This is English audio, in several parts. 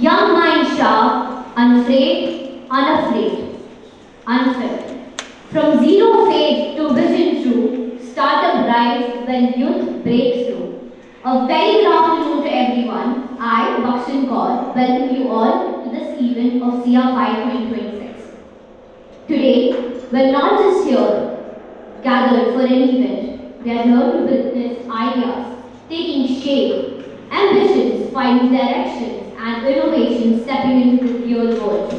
Young mind sharp, unafraid, unfed. From zero faith to vision true, startup rise when youth breaks through. A very good afternoon to everyone. I, Bakshan Kaur, welcome you all to this event of CiiA 5 2026. Today, we're not just here, gathered for an event. We are here to witness ideas taking shape, ambitions finding directions, and innovations stepping into the real world.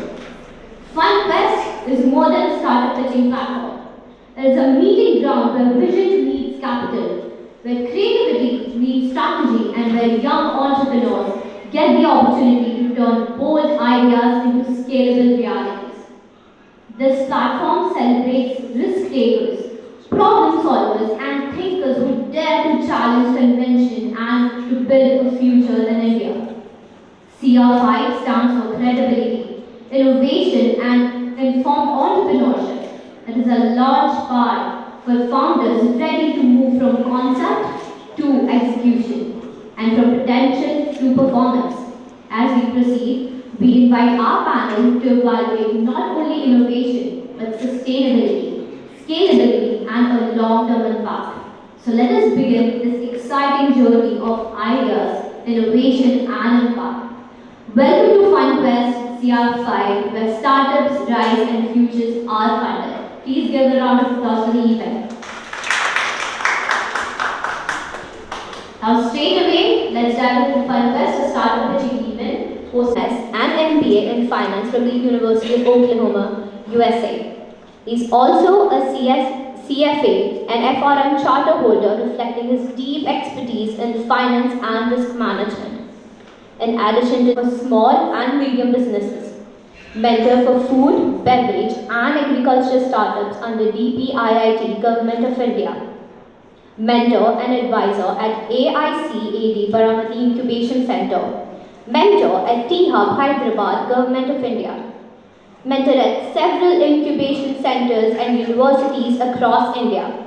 FunQuest is more than a startup pitching platform. It is a meeting ground where vision meets capital, where creativity meets strategy, and where young entrepreneurs get the opportunity to turn bold ideas into scalable realities. This platform celebrates risk takers, problem solvers, and thinkers who dare to challenge convention and to build a future in India. CiiA 5 stands for credibility, innovation, and informed entrepreneurship. It is a launch pad for founders ready to move from concept to execution and from potential to performance. As we proceed, we invite our panel to evaluate not only innovation but sustainability, scalability, and a long-term impact. So let us begin this exciting journey of ideas, innovation, and impact. Welcome to FunQuest CiiA 5, where startups rise and futures are funded. Please give a round of applause for the event. Now straight away, let's dive into FunQuest, a startup pitching event, hosted an MBA in finance from the University of Oklahoma, USA. He's also a CFA and FRM charter holder, reflecting his deep expertise in finance and risk management. In addition to small and medium businesses, mentor for food, beverage, and agriculture startups under DPIIT, Government of India. Mentor and advisor at AICAD Baramati Incubation Center. Mentor at T-Hub, Hyderabad, Government of India. Mentor at several incubation centers and universities across India.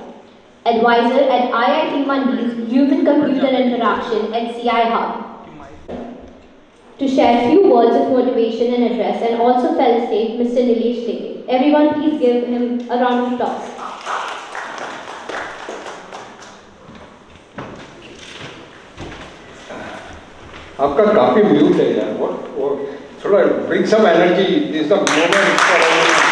Advisor at IIT Mandi's Human-Computer Interaction at CiiA Hub. To share a few words of motivation and address, and also felicitate Mr. Nilesh Leke. Everyone please give him a round of applause. आपका काफी mute है यार, थोड़ा bring some energy. This is the moment for everyone.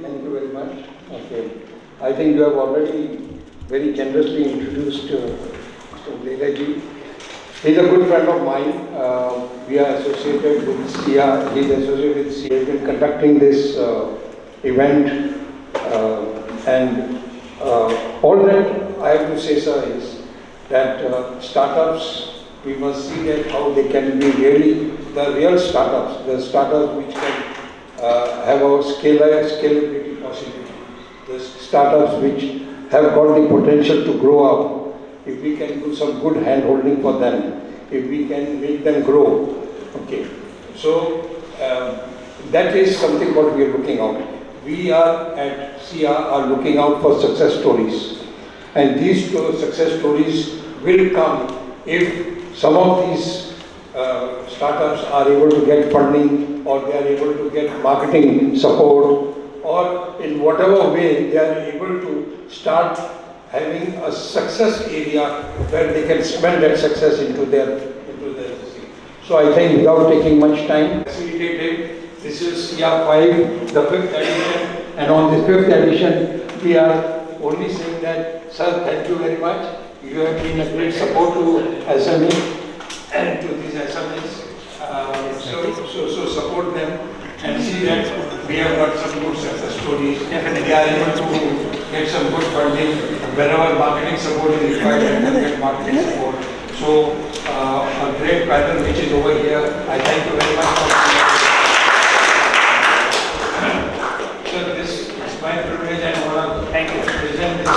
Thank you very much. Okay, I think you have already very generously introduced Mr. Leela. He is a good friend of mine. We are associated with CiiA. He is associated with CiiA. He has been conducting this event, and all that I have to say, sir, is that startups, we must see that how they can be really the real startups, the startups which can have a scalability possibility, the startups which have got the potential to grow up. If we can do some good hand holding for them, if we can make them grow, okay. So that is something what we are looking out. We are at CiiA are looking out for success stories, and these success stories will come if some of these startups are able to get funding, or they are able to get marketing support, or in whatever way they are able to start having a success area where they can spend that success into their thing. So I think without taking much time, facilitated, this is CiiA 5, the 5th edition, and on this 5th edition, we are only saying that, sir, thank you very much. You have been a great support to SME and to these SMEs. So support them and see that we have got some good success stories. Definitely. They are able to get some good funding. Wherever marketing support is required, they can get marketing support. So a great panel which is over here. I thank you very much for so this is my privilege and honor. Thank you to present this.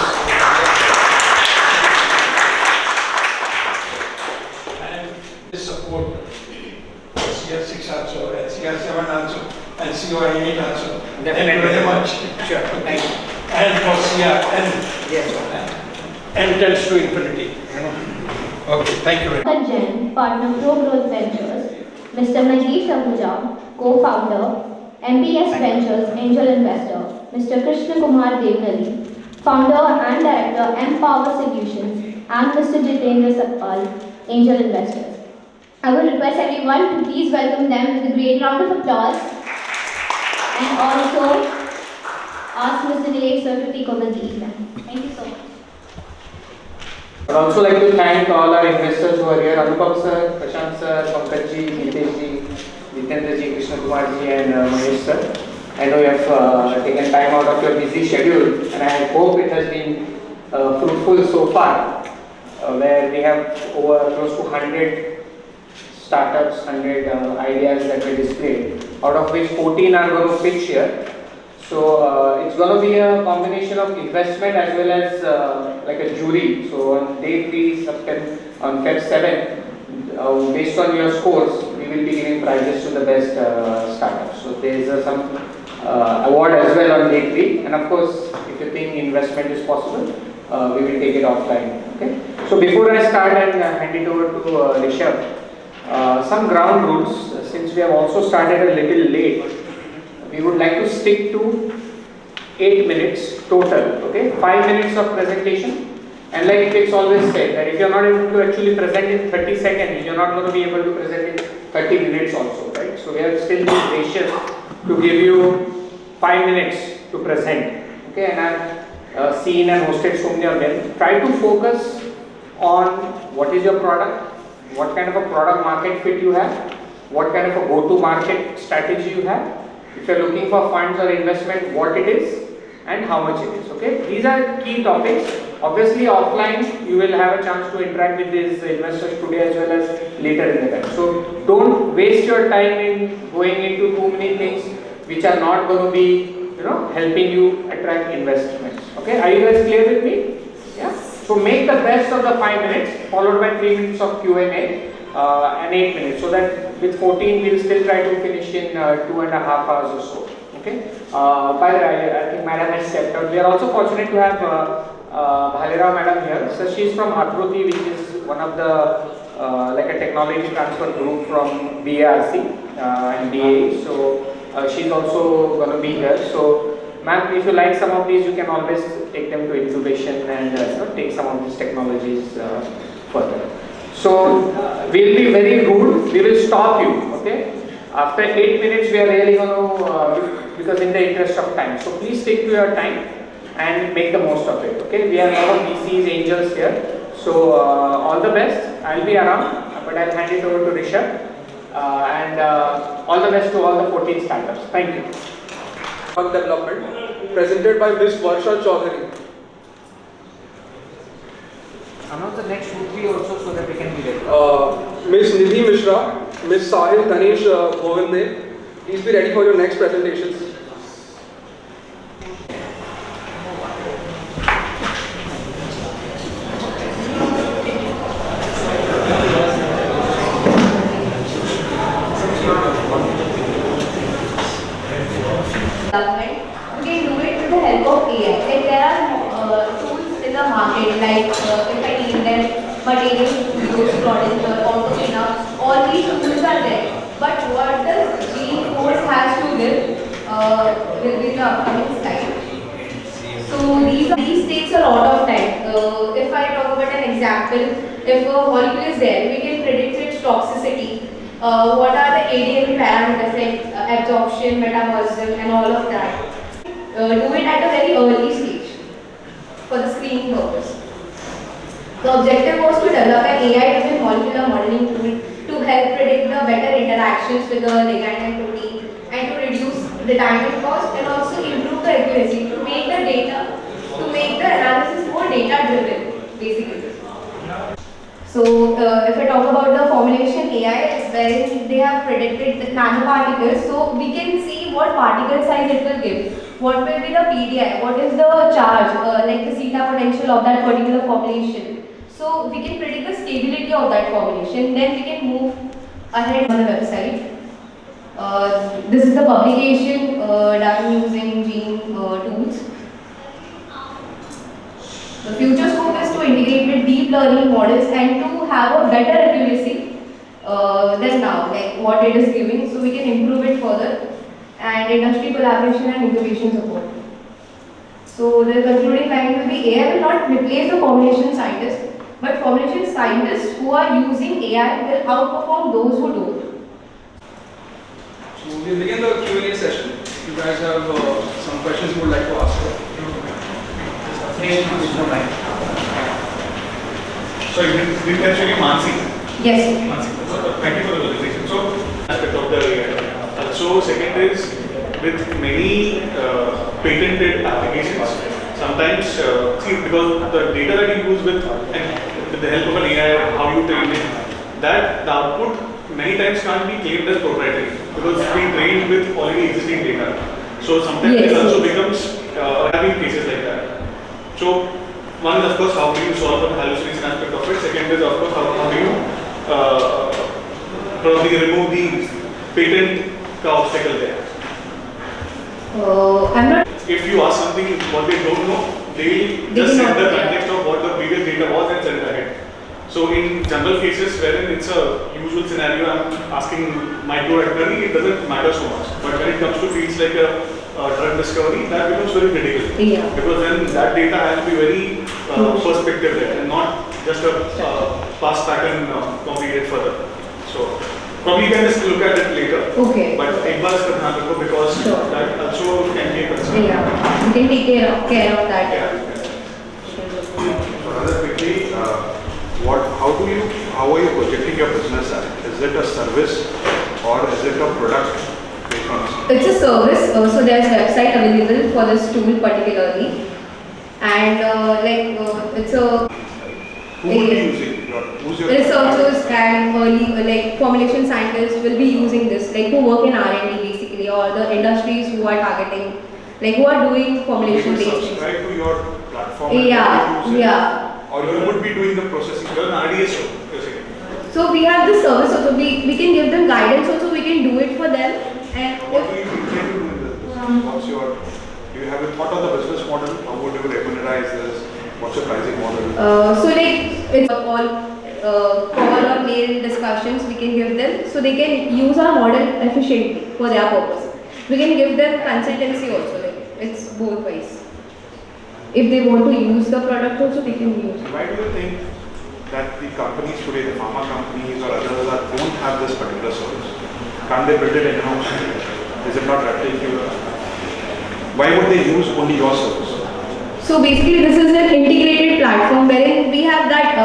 And this support CiiA 6 also, and CiiA 7 also, and CiiA 8 also. Thank you very much. Sure. Thank you. And for CiiA 10. Yes. And tends to infinity. Okay, thank you very much. Jain, partner Pro Growth Ventures, Mr. Manjeet Ahuja, co-founder, MBS Ventures, angel investor, Mr. Krishna Kumar Devnali, founder and director, Empower Solutions, and Mr. Jitendra Satpal, angel investors. I would request everyone to please welcome them with a great round of applause and also ask Mr. Nilesh sir to take over the event. Thank you so much. I'd also like to thank all our investors who are here, Anupam sir, Prashant sir, Pankaj ji, Nitesh ji, Jitendra ji, Krishna Kumar ji and Mahesh sir. I know you have taken time out of your busy schedule and I hope it has been fruitful so far, where we have over close to 100 startups, 100 ideas that were displayed, out of which 14 are going to pitch here. So it's going to be a combination of investment as well as like a jury. So on day 3, on Feb 7, based on your scores, we will be giving prizes to the best startups. So there is some award as well on day 3. And of course, if you think investment is possible, we will take it offline. Okay. So before I start and hand it over to Rishabh, some ground rules. Since we have also started a little late, we would like to stick to 8 minutes total, okay? 5 minutes of presentation, and like it's always said that if you're not able to actually present in 30 seconds, you're not going to be able to present in 30 minutes also, right? So we are still being gracious to give you 5 minutes to present, okay? And I've seen and hosted so many of them. Try to focus on what is your product, what kind of a product market fit you have, what kind of a go-to-market strategy you have. If you are looking for funds or investment, what it is and how much it is. Okay, these are key topics. Obviously, offline you will have a chance to interact with these investors today as well as later in the time. So don't waste your time in going into too many things which are not going to be, helping you attract investments. Okay, are you guys clear with me? Yeah. So make the best of the 5 minutes, followed by 3 minutes of Q&A. And 8 minutes, so that with 14 we'll still try to finish in 2.5 hours or so. Okay. By the way, I think Madam has stepped out. We are also fortunate to have Bhalera Madam here. So she's from Akruti, which is one of the like a technology transfer group from BARC and BA. So she's also going to be here. So ma'am, if you like some of these, you can always take them to incubation and take some of these technologies further. So we'll be very rude, we will stop you, okay? After 8 minutes we are really going to, because in the interest of time. So please stick to your time and make the most of it, okay? We have a lot of VCs, angels here. So all the best, I'll be around, but I'll hand it over to Rishabh. And all the best to all the 14 startups. Thank you. Development, presented by Ms. Varsha Chaudhary. Announce the next 2-3 also so that we can be ready. Ms. Nidhi Mishra, Ms. Sahil Dhanesh Govinde, please be ready for your next presentations. We can do it with the help of AI. Like there are tools in the market, like if I name them, material studios, Claudius, auto cleanup, all these tools are there. But what does Gene Force has to give will be the upcoming slide. So these takes a lot of time. If I talk about an example, if a molecule is there, we can predict its toxicity. What are the ADME parameters like absorption, metabolism and all of that. Do it at a very early stage for the screening purpose. The objective was to develop an AI-driven molecular modeling tool to help predict the better interactions with the ligand and protein and to reduce the timing cost and also improve the accuracy to make the data, to make the analysis more data-driven basically. So if I talk about the formulation AI, it's where they have predicted the nanoparticles, so we can see what particle size it will give, what will be the PDI, what is the charge, like the zeta potential of that particular formulation. So we can predict the stability of that formulation, then we can move ahead on the website. This is the publication done using gene tools. The future scope is to integrate with deep learning models and to have a better accuracy than now, like what it is giving, so we can improve it further, and industry collaboration and incubation support. So the concluding line will be AI will not replace the formulation scientists, but formulation scientists who are using AI will outperform those who don't. So we begin the Q&A session. If you guys have some questions you would like to ask. So you did actually Mansi. Yes. Mansi. Thank you for the presentation. So aspect of the AI. So second is with many patented applications. Sometimes see because the data that you use with and with the help of an AI, how you train it, that the output many times can't be claimed as proprietary because it's been trained with already existing data. So sometimes it also becomes having cases like that. So one is of course how do you solve the hallucination aspect of it. Second is of course how do you probably remove the patent obstacle there. I'm not. If you ask something what they don't know, they just send the context of what the previous data was and send it ahead. So in general cases wherein it's a usual scenario, I'm asking microattorney, it doesn't matter so much. But when it comes to fields like a drug discovery, that becomes very critical. Yeah. Because then that data has to be very perspective there and not just a past pattern completed further. So probably you can just look at it later. Okay. But एक बार इसका ध्यान रखो because that also can be a concern. Yeah. We can take care of that. Yeah. So rather quickly, how are you projecting your business at? Is it a service or is it a product based on? It's a service, so there's website available for this tool particularly, and it's a Who will be using who's your researchers and early formulation scientists will be using this, like who work in R&D basically, or the industries who are targeting, like who are doing formulation You will based. subscribe to your platform? Yeah, and use it? yeah. Or you would be doing the processing? You're an RDS show, basically. So we have this service also. We can give them guidance also. We can do it for them. And What do you intend to do in this business? What's your? Do you have a thought on the business model? How would you remunerize this? What's your pricing model? So like it's all call or mail discussions we can give them, so they can use our model efficiently for their purpose. We can give them consultancy also. Like it's both ways. If they want to use the product also, they can use. Why do you think that the companies today, the pharma companies or others, don't have this particular service? Can't they build it in-house? Is it not replicable? Why would they use only your service? So basically, this is an integrated platform wherein we have that.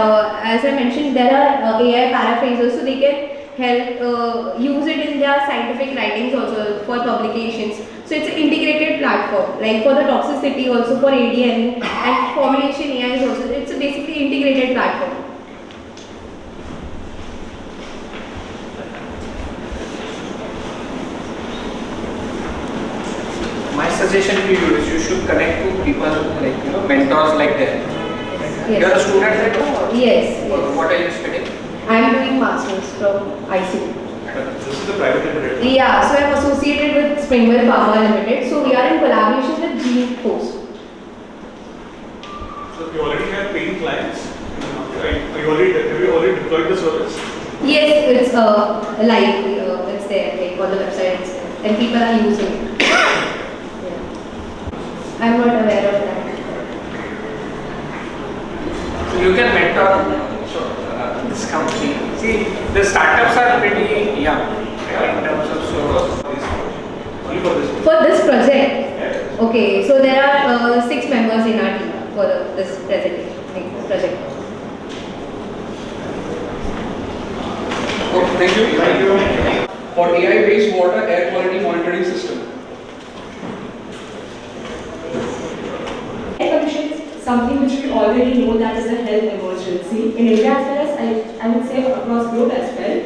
As I mentioned, there are AI paraphrasers, so they can help use it in their scientific writings also for publications. So it's an integrated platform, like for the toxicity also for ADN and formulation AI is also. It's a basically integrated platform. My suggestion to you is you should connect to people like mentors like that. Yes. You are a student at Yes. What are you studying? I am doing masters from ICU. This is the private limited. Yeah, so I am associated with Springwell Pharma Limited. So we are in collaboration with Gene Post. So you already have paying clients. Have you already deployed the service? Yes, it's live. It's there, like on the website, it's there, and people are using it. Yeah. I'm not aware of that. So you can mentor this company. See, the startups are pretty young in terms of Only for this. For this project, okay. So there are 6 members in our team for this project. Okay, thank you. Thank you. For AI-based water air quality monitoring system. Air pollution is something which we already know that is a health emergency in India as well as I would say across globe as well.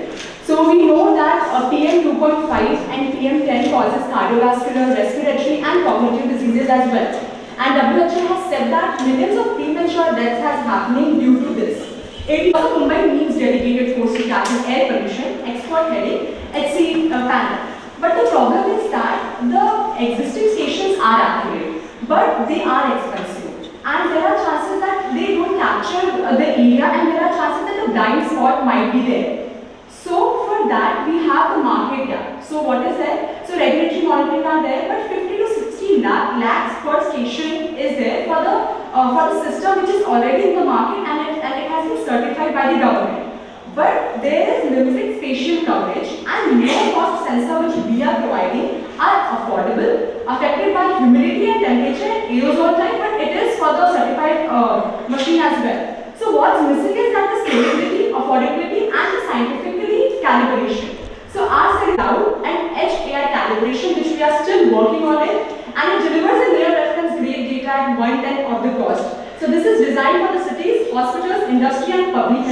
So we know that PM 2.5 and PM 10 causes cardiovascular, respiratory and cognitive diseases as well. And WHO has said that millions of premature deaths has happening due to this. 80% of Mumbai needs dedicated force to tackle air pollution, expert heading, HC panel. But the problem is that the existing stations are accurate, but they are expensive. And there are chances that they don't capture the area, and there are chances that the the blind spot might be there. So for that we have the market gap. So what is there? So regulatory monitoring are there, but 50 to 60 lakhs per station is there for the system which is already in the market, and it has been certified by the government. But there is limited spatial coverage, and low cost sensor which we are providing are affordable, affected by humidity and temperature and aerosol time, but it is for the certified machine as well. So what's missing is that the scalability, affordability and the scientifically calibration. So our cloud and edge AI calibration, which we are still working on it, and it delivers a near reference grade data at 1/10 of the cost. So this is designed for the cities, hospitals, industry and public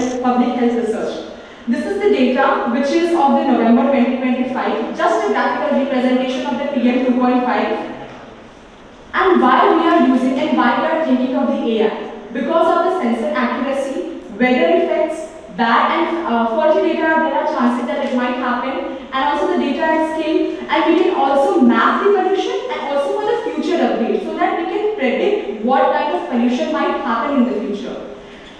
health research. This is the data which is of the November 2025, just a graphical representation of the PM 2.5 and why we are using and why we are thinking of the AI. Because of the sensor accuracy, weather effects, bad and faulty data, there are chances that it might happen, and also the data at scale, and we can also map the pollution and also for the future upgrade so that we can predict what kind of pollution might happen in the future.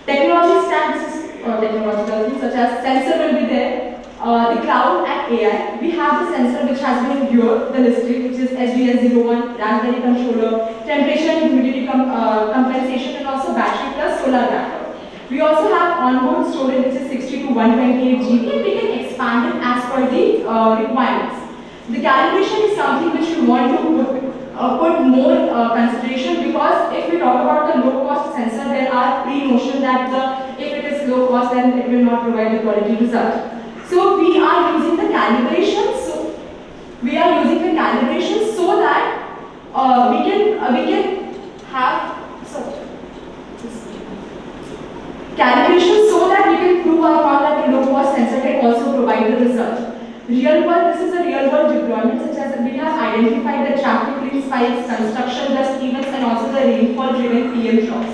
Technology stack, this is technological things such as sensor will be there, the cloud and AI. We have the sensor which has been here, the listed, which is SDS01, Raspberry controller, temperature and humidity compensation, and also battery plus solar backup. We also have onboard storage which is 60 to 128 GB, and we can expand it as per the requirements. The calibration is something which we want to put more consideration, because if we talk about the low cost sensor, there are pre-notion that if it is low cost then it will not provide the quality result. So we are using the calibration. So we are using the calibration so that we can have calibration so that we can prove our point that the low cost sensor can also provide the result. Real world, this is a real world deployment, such as we have identified the traffic lead spikes, construction dust events, and also the rainfall driven PM drops.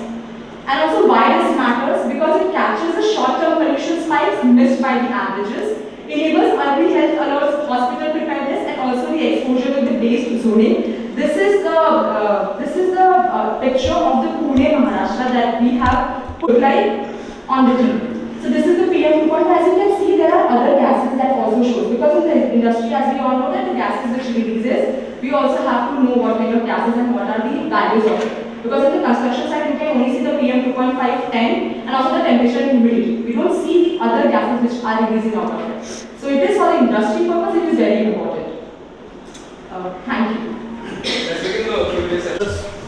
And also why this matters, because it captures the short term pollution spikes missed by the averages, enables early health alerts, hospital preparedness, and also the exposure to the based zoning. This is the picture of the Pune, Maharashtra that we have put on the team. So this is the PM 2.5. As you can see, there are other gases that also shows, because in the industry, as we all know, that the gases which releases, we also have to know what kind of gases and what are the values of it. Because in the construction side, you can only see the PM 2.5, 10, and also the temperature and humidity. We don't see the other gases which are releasing out of it. So it is for the industry purpose, it is very important. Thank you.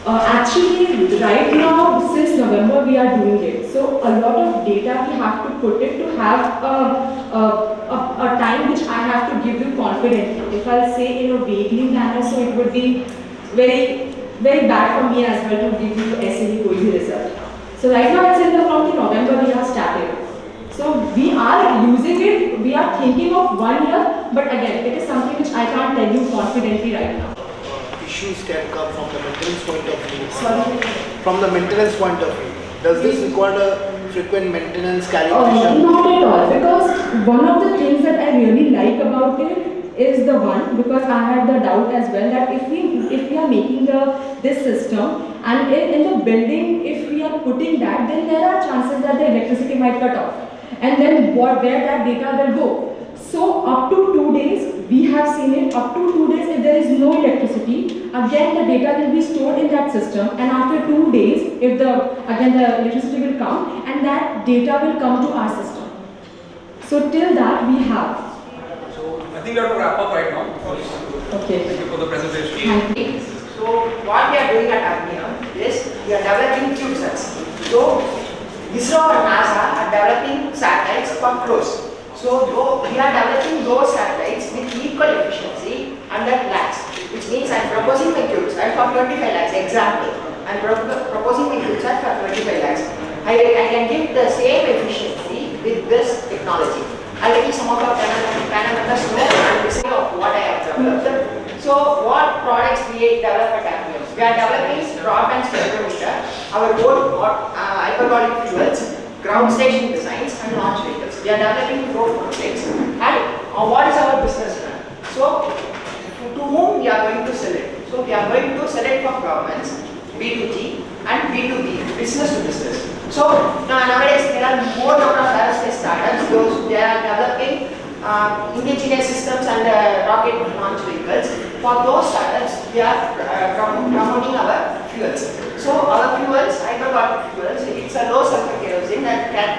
Actually, right now, since November, we are doing it. So a lot of data we have to put it to have a time which I have to give you confidently. If I'll say in a vaguely manner, so it would be very bad for me as well to give you the SME Koizi result. So right now, it's from the November we have started. So we are using it, we are thinking of 1 year, but again, it is something which I can't tell you confidently right now. Issues can come from the maintenance point of view. Sorry? From the maintenance point of view, does this require a frequent maintenance calibration? Not at all, because one of the things that I really like about it is the one, because I had the doubt as well that if we are making this system and in the building, if we are putting that, then there are chances that the electricity might cut off, and then where that data will go. So up to 2 days, we have seen it, up to 2 days, if there is no electricity, again the data will be stored in that system, and after 2 days, if the electricity will come, and that data will come to our system. So till that we have. So I think you have to wrap up right now. Okay. Thank you for the presentation. Thank you. So what we are doing at APNIA is we are developing CubeSats. So ISRO and NASA are developing satellites for CROs. So we are developing those satellites with equal efficiency under lakhs, which means I am proposing my CubeSat for 25 lakhs. Example, I am proposing my CubeSat for 25 lakhs. I can give the same efficiency with this technology. Already some of our panel members know of what I have developed. So what products we develop at APNIA? We are developing broadband spectrometer, our own hyperbolic fuels, ground station designs and launch vehicles. We are developing 4 projects. And what is our business plan? So to whom we are going to sell it? So we are going to sell it for governments, B2G and B2B, business to business. So nowadays there are more number of aerospace startups. Those they are developing indigenous systems and rocket launch vehicles. For those startups, we are promoting our fuels. So our fuels, hydrocarbon fuels, it's a low sulfur kerosene that can,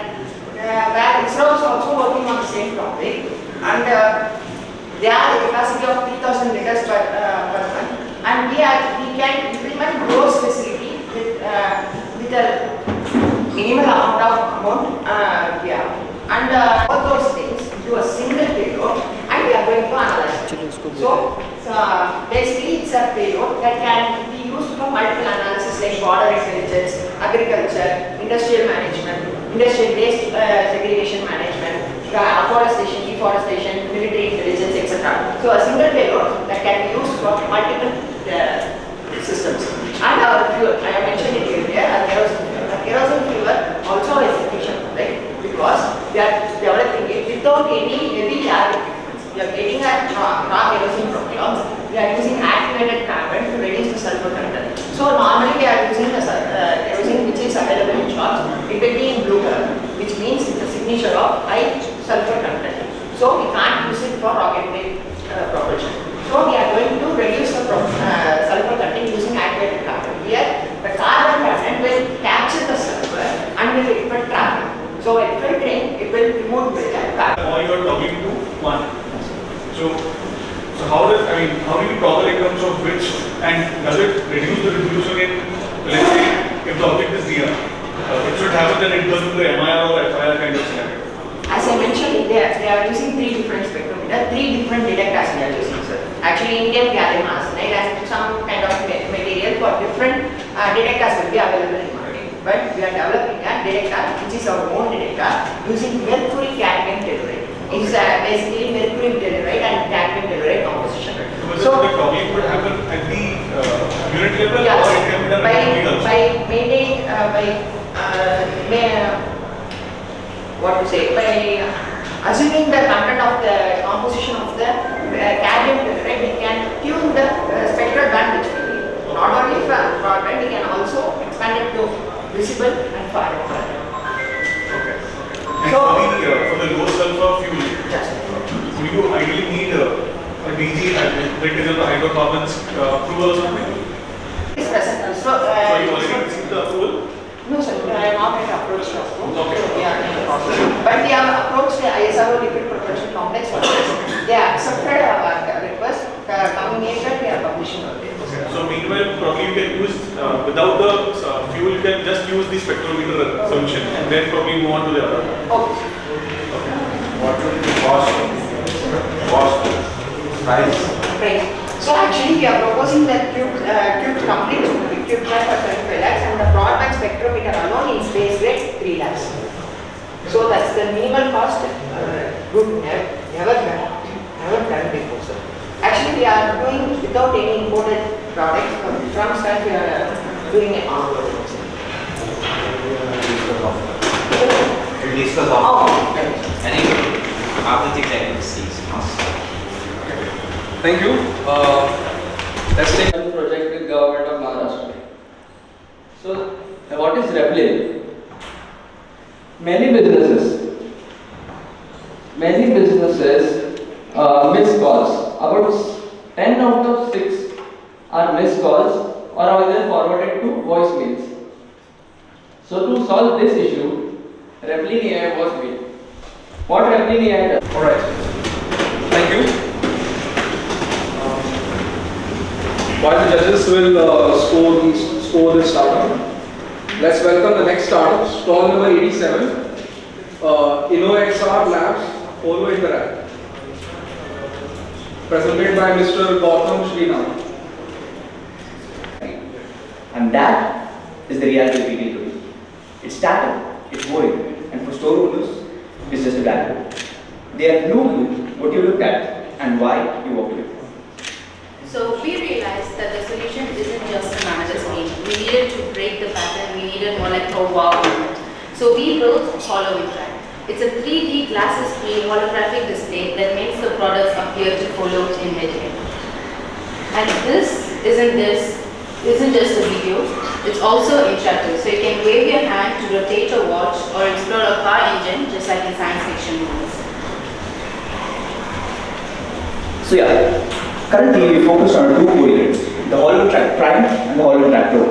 where ISRO is also working on the same topic, and they have a capacity of 3,000 liters per month, and we can implement those facility with a minimal amount of and all those things into a single payload, and we are going to analyze it. So basically it's a payload that can be used for multiple analysis like border intelligence, agriculture, industrial management, industrial waste segregation management, afforestation, deforestation, military intelligence, etc. So a single payload that can be used for multiple systems. And our fuel, I have mentioned it earlier, our kerosene fuel also is efficient, right? Because we are developing it without any heavy lab equipment. We are getting a raw kerosene from we are using activated carbon to reduce the sulfur content. So normally we are using the kerosene which is available in shops. It will be in blue color, which means it's a signature of high sulfur content. So we can't use it for rocket wave propulsion. So we are going to reduce the sulfur content using activated carbon. Here the carbon content will capture the sulfur and will trap it. So at filtering, it will remove the carbon. Or you are talking to one. So how do you toggle in terms of which, and does it reduce the resolution in, let's say, if the object is near? It should happen then it goes to the MIR or FIR kind of scenario. As I mentioned, they are using 3 different spectrometers, 3 different detectors they are using, sir. Actually, indium gallium arsenide and some kind of material for different detectors will be available in market. But we are developing a detector which is our own detector using mercury cadmium telluride. It's basically mercury telluride and cadmium telluride composition. So the toggling would happen at the unit level, yes, or it can be done by maintaining by assuming the content of the composition of the cadmium telluride, we can tune the spectral band which we need. Not only for broadband, we can also expand it to visible and far infrared. Okay. And So for the low sulfur fuel, do you ideally need a DG, that is the hydrocarbons approval or something? It's present. So you already received the approval? No, sir, I have not yet approached the approach. Okay. Yeah, but we have approached the ISRO liquid propulsion complex for this. They accepted our request. Coming later, we are publishing our data. Okay. So meanwhile, probably you can use, without the fuel, you can just use the spectrometer solution and then probably move on to the other. Okay. What will be the cost price? Right. So actually, we are proposing that complete cube for 25 lakhs, and the broadband spectrometer alone is base rate 3 lakhs. So that's the minimal cost. Good, never done before, sir. Actually, we are doing without any imported products. From start, we are doing it on our own. We'll discuss after. After the technical stage. Thank you. Let's take a project with government of Maharashtra. So, what is Replicate? Many businesses miss calls. About 10 out of 6 are missed calls or are either forwarded to voicemails. So, to solve this issue, Replicate AI was made. What Replicate AI does? Alright. Thank you. While the judges will score this startup, let's welcome the next startup, stall number 87, InnoXR Labs, Polo Interact, presented by Mr. Gautam Srinath. And that is the reality of retail today. It's static, it's void, and for store owners, it's just a black hole. They have no clue what you looked at and why you walked away. So we realized that the solution isn't just to manage a screen. We needed to break the pattern. We needed more like a wow moment. So we built Holo Interact. It's a 3D glasses screen holographic display that makes the products appear to follow in mid-air. And this isn't just a video. It's also interactive, so you can wave your hand to rotate a watch or explore a car engine just like in science fiction movies. So yeah, currently we focus on two core units, the hollow track prime and the hollow track pro.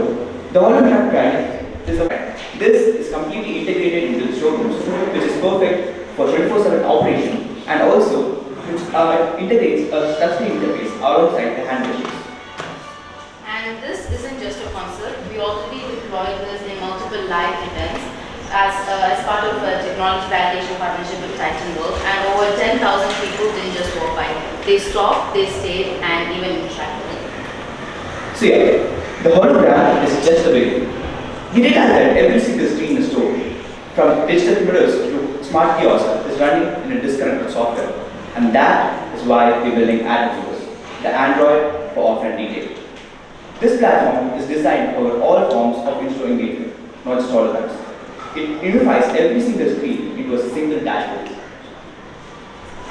The hollow track prime is this is completely integrated into the showrooms, which is perfect for 24/7 operation and also which integrates a touchscreen interface alongside the hand machines. And this isn't just a concert, we already deployed this in multiple live events as part of a technology validation partnership with Titan World, and over 10,000 people didn't just walk by. They stopped, they stayed, and even interacted. So yeah, the hologram is just a beginning. We realize that every single screen in the store, from digital mirrors to smart kiosks, is running in a disconnected software. And that is why we're building Atom, the Android for offline retail. This platform is designed for all forms of in-store engagement, not just holograms. It unifies every single screen into a single dashboard.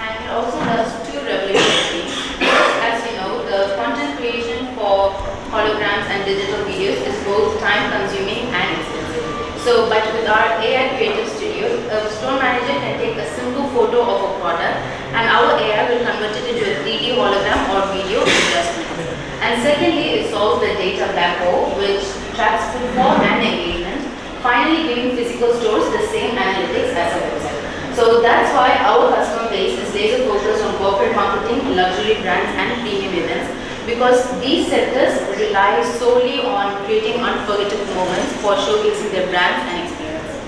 And it also does two revolutionary things. First, as you know, the content creation for holograms and digital videos is both time-consuming and expensive. So, but with our AI Creative Studio, a store manager can take a simple photo of a product and our AI will convert it into a 3D hologram or video in just minutes. And secondly, it solves the data black hole, which tracks footfall and engagement, finally giving physical stores the same analytics as a website. So that's why our customer base is laser focused on corporate marketing, luxury brands and premium events, because these sectors rely solely on creating unforgettable moments for showcasing their brands and experiences.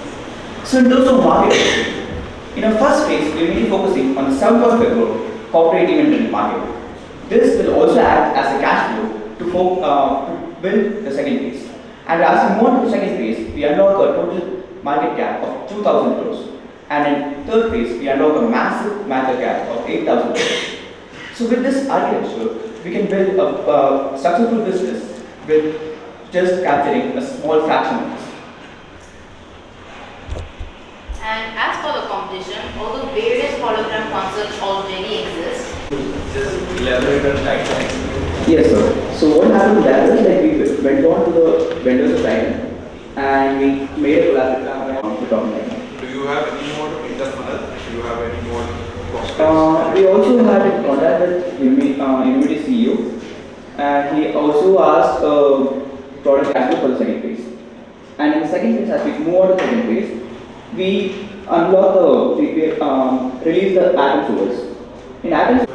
So in terms of marketing, in our first phase, we're mainly focusing on the 7.5 crore corporate event and market. This will also act as a cash flow to build the second phase. And as we move on to the second phase, we unlock a total market cap of 2,000 crores. And in third phase, we unlock a massive market cap of 8,000 crores. So with this architecture, we can build a successful business with just capturing a small fraction of this. And as for the competition, although various hologram concepts already exist, just elaborate on Titan. Yes, sir. So what happened there is like we went on to the vendors of Titan and we made a collaboration to talk about. Do you have any more in the funnel? Do you have any more prospects? We also had a contact with Unity CEO and he also asked product category for the second phase. And in the second phase, as we move on to the second phase, we unlock release the Atom servers. In Atom,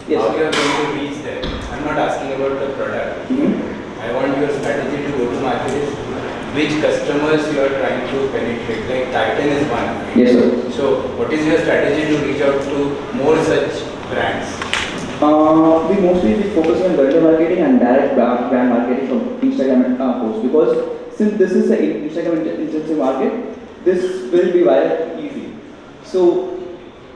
Yes. How you are going to reach there? I'm not asking about the product. I want your strategy to go to market. Which customers you are trying to penetrate? Like Titan is one. Yes, sir. So, what is your strategy to reach out to more such brands? We mostly focus on vendor marketing and direct brand marketing from Instagram posts, because since this is an Instagram intensive market, this will be viral easy. So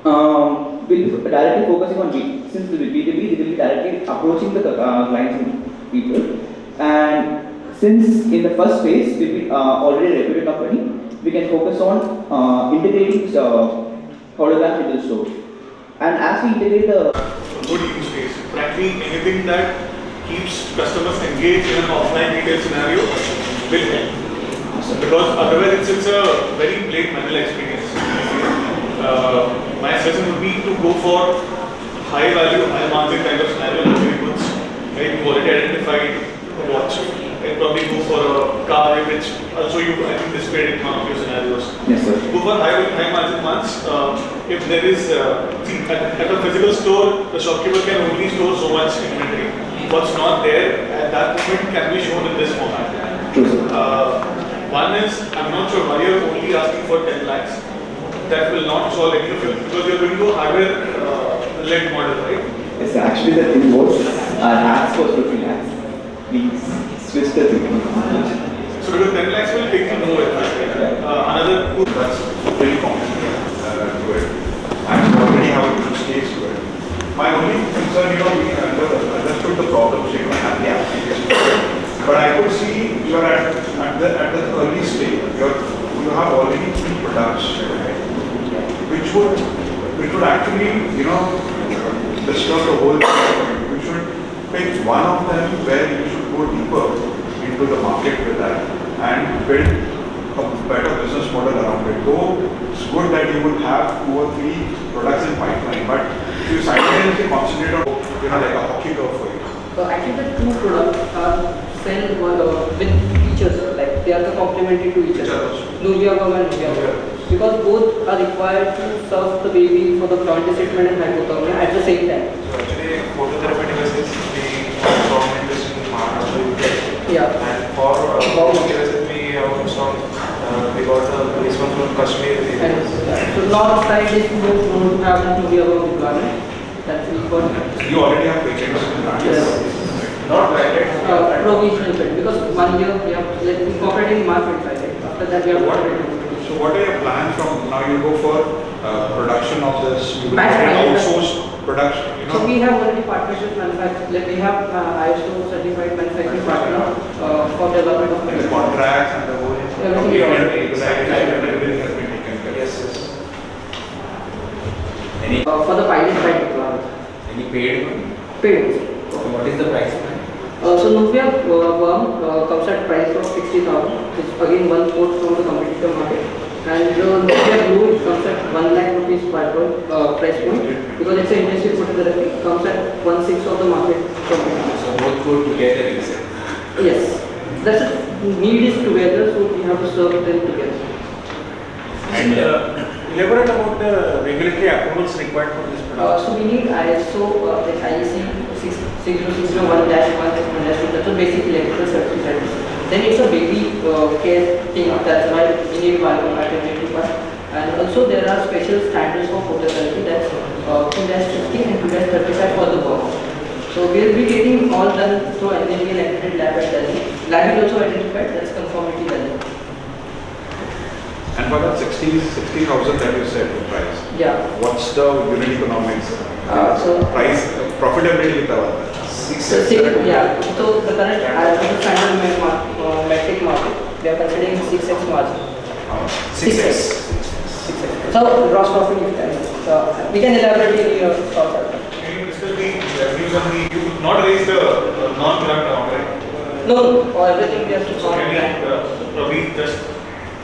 we'll be directly focusing on since the B2B, they will be directly approaching the clients and people. And since in the first phase we'll be already a reputed company, we can focus on integrating holograms into the store. And as we integrate the good use case, practically anything that keeps customers engaged in an offline retail scenario will help. Because otherwise it's a very plain vanilla experience. My suggestion would be to go for high value, high margin kind of scenario luxury goods. Right? You've already identified a watch. I'd probably go for a car, which also you I think displayed in one of your scenarios. Yes, sir. Go for high margin ones. If there is at a physical store, the shopkeeper can only store so much inventory. What's not there at that moment can be shown in this format. One is, I'm not sure why you're only asking for 10 lakhs. That will not solve any of it because you're going to a hardware-led model, right? Yes, actually the invoice asked for 50 lakhs. Please switch the thing. So because 10 lakhs will take you nowhere. Another two. That's very common to it. And you already have a use case to it. My only concern, we understood the problem statement and the application. But I could see you are at the early stage. You have already 3 products, right? which would actually, disturb the whole thing. You should pick one of them where you should go deeper into into the market with that and build a better business model around it. Though it's good that you will have 2 or 3 products in pipeline, but if you simultaneously concentrate on, like a hockey curve for you. Actually, the 2 products are sell with each other, like they are complementary to each other. Nuviagum and Nuviagum. Because both are required to serve the baby for the bronchi treatment and hypothermia at the same time. So actually, phototherapy devices we strong interest in Maharashtra, UK. Yeah. And for hockey devices we have strong, we got a response from Kashmir. So north side is don't have Nuviagum requirement. That we got. You already have patients in that. Yes. Not branded. Provisional bid, because 1 year we have incorporated in March 25. After that we have So what are your plans from now? You go for production of this, you will outsource production, you know? So we have already partnership manufacturing, like we have ISO certified manufacturing partner for development of the contracts and the whole everything has been taken care of. Yes. Any for the pilot deployment. Any paid one? Paid. So what is the price plan? So Nuvia worm comes at price of 60,000, which again 1/4 from the competitive market. And Nuvia blue comes at 1 lakh rupees price point, because it's an intensive phototherapy, comes at 1/6 of the market. So both go together, you said? Yes. That's it. Need is together, so we have to serve them together. And elaborate about the regulatory approvals required for this product. So we need ISO, like IEC 6001-1-1-2, that's a basic electrical certificate. Then it's a baby care thing, that's why we need biocompatibility part. And also there are special standards for phototherapy, that's 2-50 and 2-35 for the work. So we will be getting all done through NLP and accredited lab at Delhi. Lab is also identified, that's conformity Delhi. And for that 60,000 that you said the price, yeah. What's the unit economics? So price, profitability with yeah. So the current standard metric market, we are considering 6x margin. 6x. So gross profit you can. We can elaborate in your thoughts. Can you discuss the revenues and you would not raise the non-grant amount, right? No, for everything we have to solve. Probably just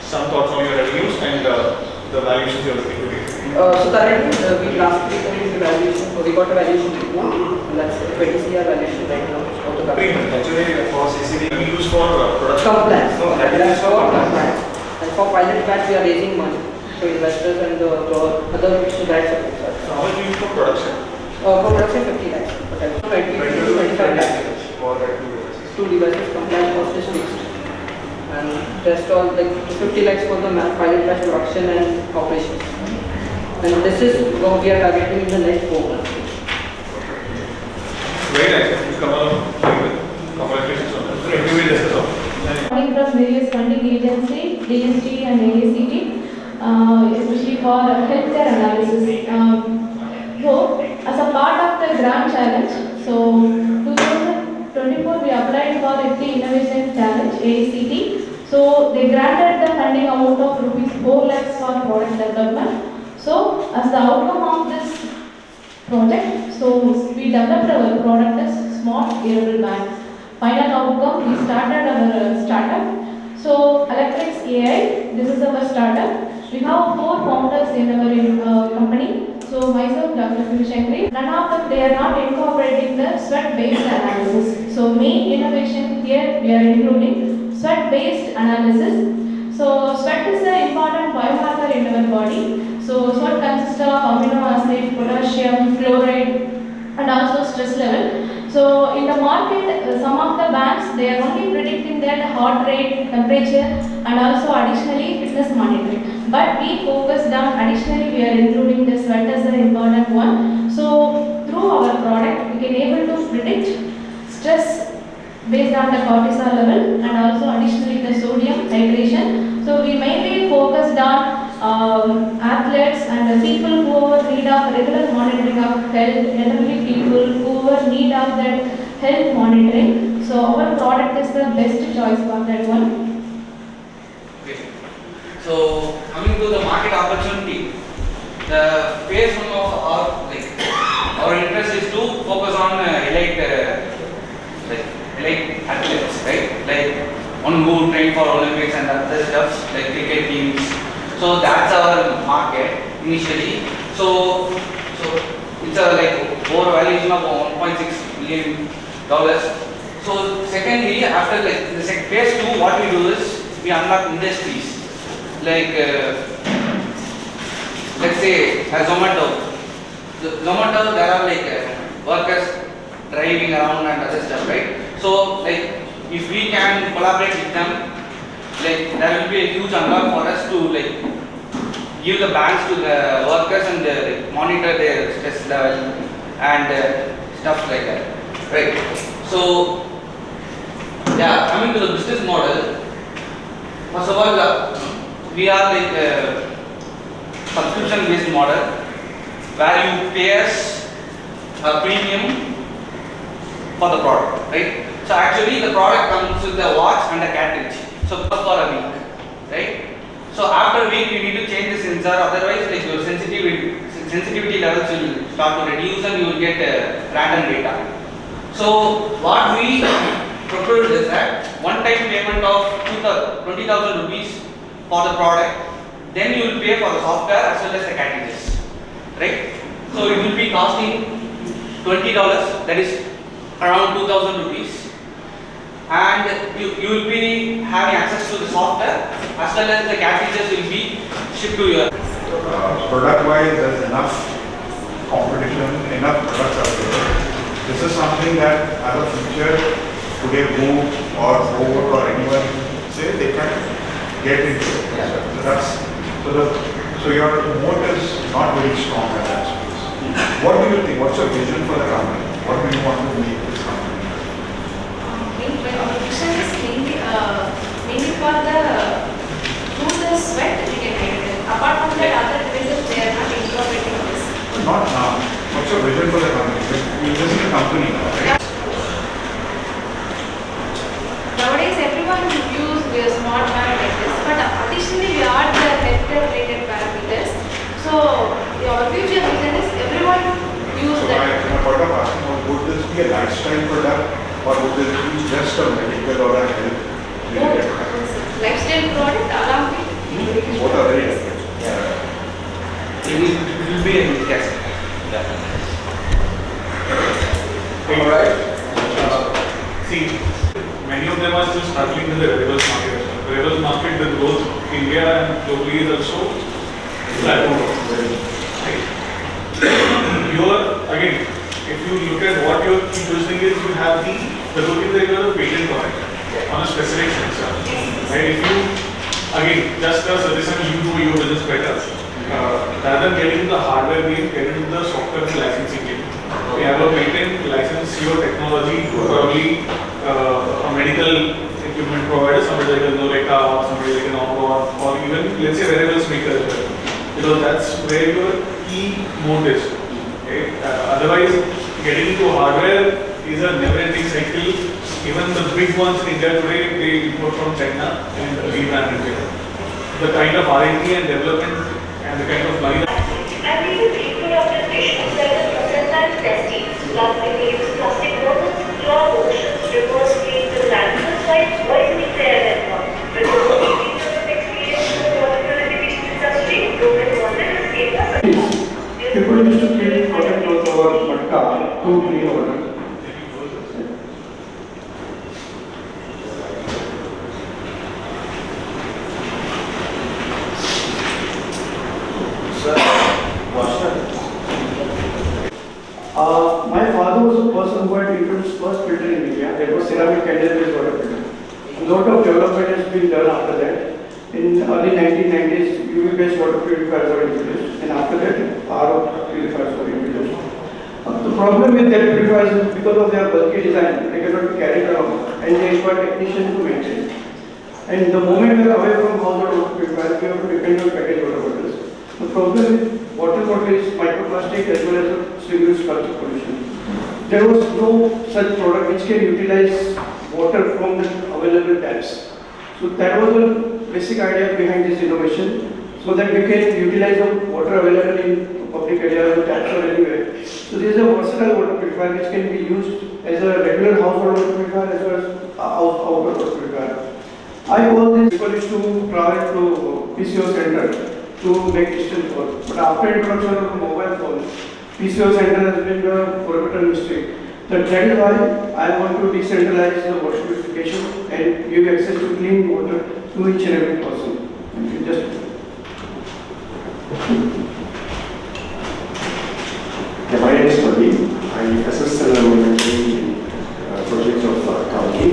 some thoughts on your revenues and the valuations you are looking to raise. So currently we last week only the valuation, we got a valuation report, and that's 20 CR valuation right now of the company. Actually for CCD we use for production. Compliance. No, that is for compliance. And for pilot batch we are raising money to investors and other grant supporters. So how much do you use for production? For production 50 lakhs. 20 to 25 lakhs. For 2 devices, compliance cost is fixed. And rest all like 50 lakhs for the pilot batch production and operations. And this is what we are targeting in the next 4 months. Very nice. You come along with congratulations on that. We will discuss on that. Coming from various funding agencies, DST and AACT, especially for healthcare analysis. So, as a part of the grant challenge, so 2024 we applied for FT Innovation Challenge, AACT. So, they granted the funding amount of rupees 4 lakhs for product development. So, as the outcome of this project, so we developed our product as smart wearable band. Final outcome, we started our startup. So, Electrics AI, this is our startup. We have 4 founders in our company. So, myself, Dr. Shankri. None of them, they are not incorporating the sweat-based analysis. So, main innovation here, we are including sweat-based analysis. So, sweat is an important biomarker in our body. So, sweat consists of amino acid, potassium, chloride, and also stress level. So, in the market, some of the banks, they are only predicting that heart rate, temperature, and also additionally fitness monitoring. But we focused on additionally, we are including the sweat as an important one. So, through our product, we can able to predict stress based on the cortisol level and also additionally the sodium hydration. So, we mainly focused on athletes and people who are need of regular monitoring of health, elderly people who are need of that health monitoring. So our product is the best choice for that one. Okay. So coming to the market opportunity, the phase one of our interest is to focus on elite athletes, right? Like for Olympics and other stuff like cricket teams. So that's our market initially. So it's a like over valuation of $1.6 billion. So secondly, after like the phase 2, what we do is we unlock industries like let's say a Zomato. Zomato, there are like workers driving around and other stuff, right? So like if we can collaborate with them, like there will be a huge unlock for us to like give the bands to the workers and like, monitor their stress level and stuff like that, right? So yeah, coming to the business model, first of all, we are like a subscription based model where you pay us a premium for the product, right? So actually the product comes with a watch and a cartridge, so for a week, right? So after a week you need to change the sensor, otherwise like your sensitivity levels will start to reduce and you will get random data. So what we proposed is that one-time payment of 20,000 rupees for the product, then you will pay for the software as well as the cartridges, right? So it will be costing $20, that is around 2,000 rupees, and you will be having access to the software as well as the cartridges will be shipped to your product wise, there's enough competition, enough products out there. This is something that as a future today Move or Boat or anyone say they can get into it. So that's so your moat is not very strong at that space. What do you think? What's your vision for the company? What do you want to make this company? Our vision is mainly for the through the sweat we can make it. Apart from that, other divisions they are not incorporating this. Not now. What's your vision for the company? This is a company now, right? Nowadays, everyone use the smart band like this, but additionally we add the healthcare related parameters. So our future vision is everyone use So that. my point of asking was, would this be a lifestyle product or would this be just a medical or a health related product? Lifestyle product along with Both are very different. It will be a good test. Alright. See, many of them are still struggling with the wearables market. Wearables market, the growth in India and globally is also flat. Right? Again, if you look at what your key positioning is, you have the good thing that you have a patent product on a specific sensor. Right? If you, again, just a suggestion, you do your business better. Rather than getting into the hardware game, get into the software and licensing game. We have a patent, license your technology to probably a medical equipment provider, somebody like a Noreka or somebody like an Omron or even let's say wearables maker as well. Because that's where your key mode is. Okay? Otherwise, getting into hardware is a never-ending cycle. Even the big ones in India today, they import from China and rebrand it. The kind of R&D and development and the kind of money. And we will treat of the issues like the process testing, plastic waves, plastic bottles, cloth oceans, reverse clean the landfill site, voicing their network. Because of 18 years of experience in the water purification industry, proven water is safer. People used to clean cotton clothes over matka to clean water. My father was the person who had introduced first filter in India. That was ceramic candle-based water filter. A lot of development has been done after that. In early 1990s, UV-based water purifiers were introduced, and after that, RO purifiers were introduced. The problem with that purifiers is because of their bulky design, they cannot be carried around, and they require technicians to maintain. And the moment we are away from household water purifiers, we have to depend on packaged water bottles. The problem with water bottle is microplastic as well as single-use plastic pollution. There was no such product which can utilize water from the available taps. So that was the basic idea behind this innovation, so that we can utilize the water available in public areas, taps or anywhere. So this is a versatile water purifier which can be used as a regular household water purifier as well as outdoor water purifier. I call this people is to travel to PCO center to make distance work. But after introduction of the mobile phone, PCO center has been the forgotten mistake. That is why I want to decentralize the water purification and give access to clean water to each and every person. Thank you. Just my name is Pradeep. I assist in the projects of county.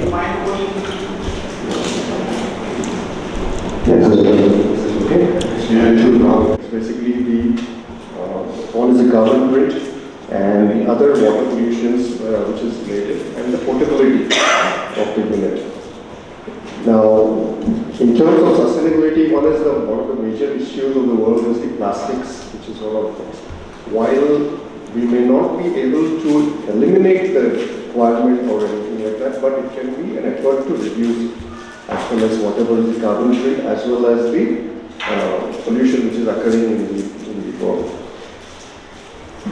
Yes, this is okay. It's basically the one is the carbon print and the other water pollutions which is related, and the portability of the unit. Now, in terms of sustainability, one of the major issues of the world is the plastics, which is one of the things. While we may not be able to eliminate the requirement or anything like that, but it can be an effort to reduce as well as whatever is the carbon print, as well as the pollution which is occurring in the world.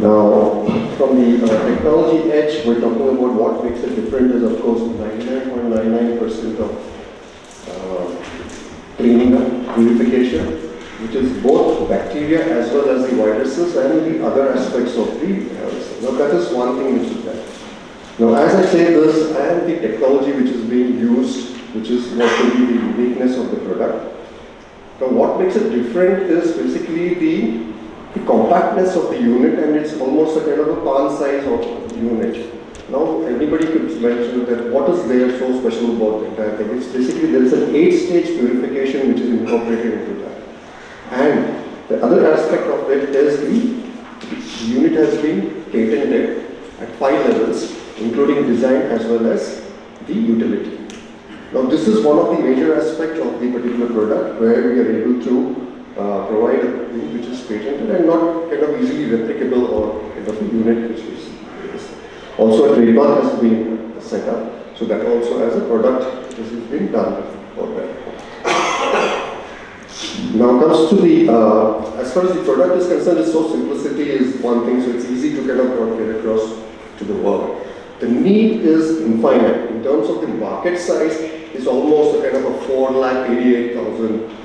Now, from the technology edge, we're talking about what makes it different is, of course, 99.99% of cleaning up, purification, which is both bacteria as well as the viruses and the other aspects of the virus. Now, that is one thing which is there. Now, as I say this, and the technology which is being used, which is what will be the uniqueness of the product. Now, what makes it different is basically the compactness of the unit, and it's almost a kind of a palm size of the unit. Now, anybody could mention that what is there so special about the entire thing? It's basically there is an 8-stage purification which is incorporated into that. And the other aspect of it is the unit has been patented at 5 levels, including design as well as the utility. Now, this is one of the major aspects of the particular product where we are able to provide a thing which is patented and not kind of easily replicable or kind of a unit which is. Also, a trademark has been set up, so that also as a product this has been done for that. Now comes to the, as far as the product is concerned, it's so simplicity is one thing, so it's easy to kind of get across to the world. The need is infinite. In terms of the market size, it's almost a kind of a 4,88,000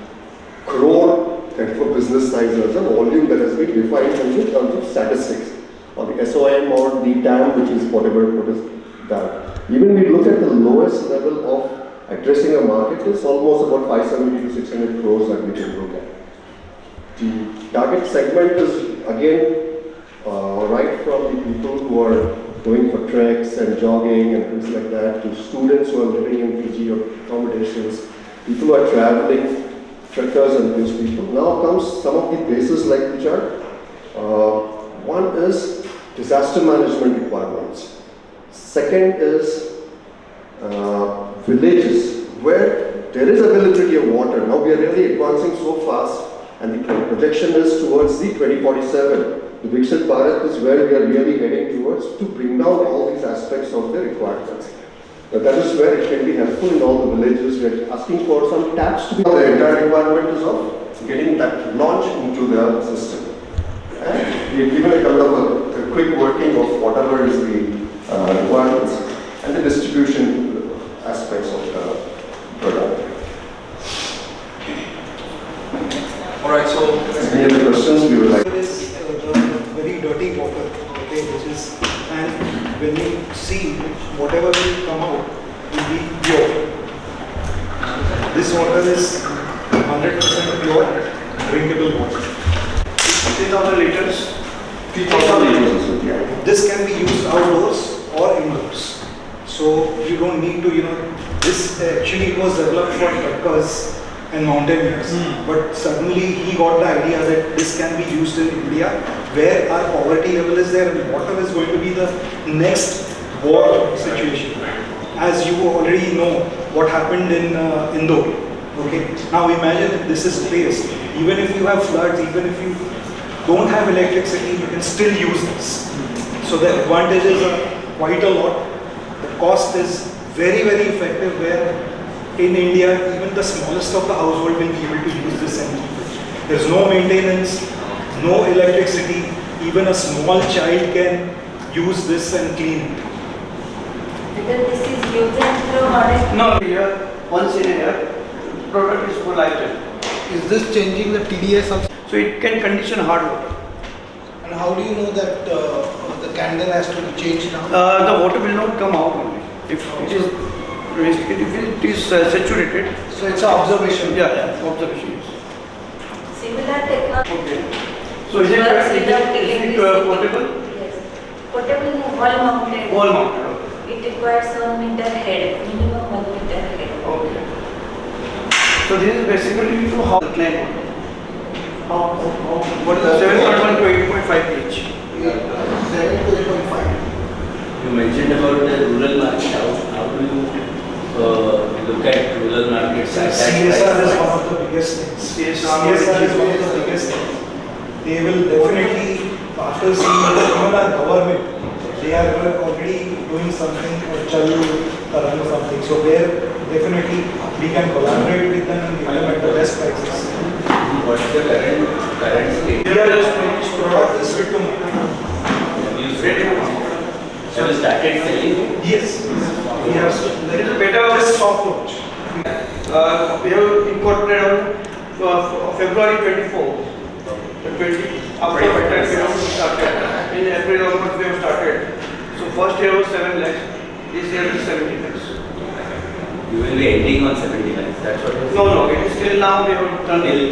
crore kind of a business size as a volume that has been defined in terms of statistics, or the SOM or the TAM, which is whatever is done. Even we look at the lowest level of addressing a market, is almost about 570 to 600 crores that we can look at. The target segment is again right from the people who are going for treks and jogging and things like that, to students who are living in PG or accommodations, people who are traveling, trekkers and those people. Now comes some of the bases like which are, one is disaster management requirements. Second is villages where there is availability of water. Now we are really advancing so fast, and the projection is towards the 2047. The Viksit Bharat is where we are really heading towards to bring down all these aspects of the requirements. But that is where it can be helpful in all the villages. We are asking for some taps to be. The entire requirement is of getting that launch into the system. And we have given a kind of a quick working of whatever is the requirements and the distribution aspects of the product. Alright, so any other questions we would like? There is very dirty water, okay, which is, and when you see whatever will come out will be pure. This water is 100% pure, drinkable water. 3,000 liters. 3,000 liters. Yeah. This can be used outdoors or indoors. So you don't need to, this actually was developed for trekkers and mountaineers. But suddenly he got the idea that this can be used in India, where our poverty level is there and water is going to be the next war situation. As you already know what happened in Indore. Okay. Now imagine if this is placed. Even if you have floods, even if you don't have electricity, you can still use this. So the advantages are quite a lot. The cost is very, very effective, where in India, even the smallest of the household will be able to use this and keep it. There's no maintenance, no electricity. Even a small child can use this and clean it. Because this is used and throw on it. No, here, once in a year, product is for lifetime. Is this changing the TDS of? So it can condition hard water. And how do you know that the candle has to be changed now? The water will not come out only. If it is saturated. So it's an observation. Yeah, observation. Similar technology. Okay. So is it portable? Yes. Portable wall mounted. Wall mounted. It requires 1 meter head, minimum 1 meter head. Okay. So this is basically to how the claim. What is the 7.1 to 8.5 pH? 7 to 8.5. You mentioned about the rural market. How do you look at rural markets? CSR is one of the biggest things. CSR is one of the biggest things. They will definitely, after seeing the even our government, they are already doing something or chal run something. So where definitely we can collaborate with them and give them at the best prices. What's the current state? We are just product is fit to market. Have you started selling? Yes. We have Little better just soft launch. We have incorporated on February 24. After that we have started. In April onwards we have started. So first year was 7 lakhs. This year is 70 lakhs. You will be ending on 70 lakhs. That's what you're saying? No, it is still now we have done Till it.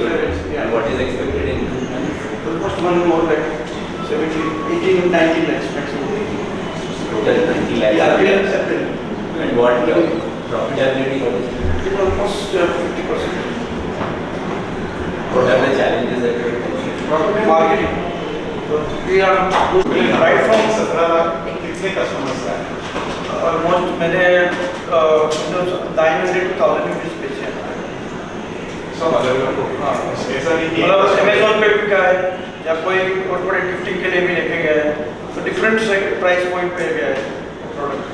And what is expected in 2 months? Almost one more like 70, 18, 19 lakhs maximum. Total 90 lakhs. Yeah, we are April. And what profitability for this? It's almost 50%. What are the challenges that you are facing? Marketing. We are right from Satrala, कितने customers हैं? almost मैंने 900 to 1000 rupees बेचे हैं. सब अलग अलग हाँ ऐसा नहीं कि मतलब Amazon पे बिका है या कोई कॉर्पोरेट गिफ्टिंग के लिए भी लेके गए हैं. तो डिफरेंट प्राइस पॉइंट पे गया है प्रोडक्ट.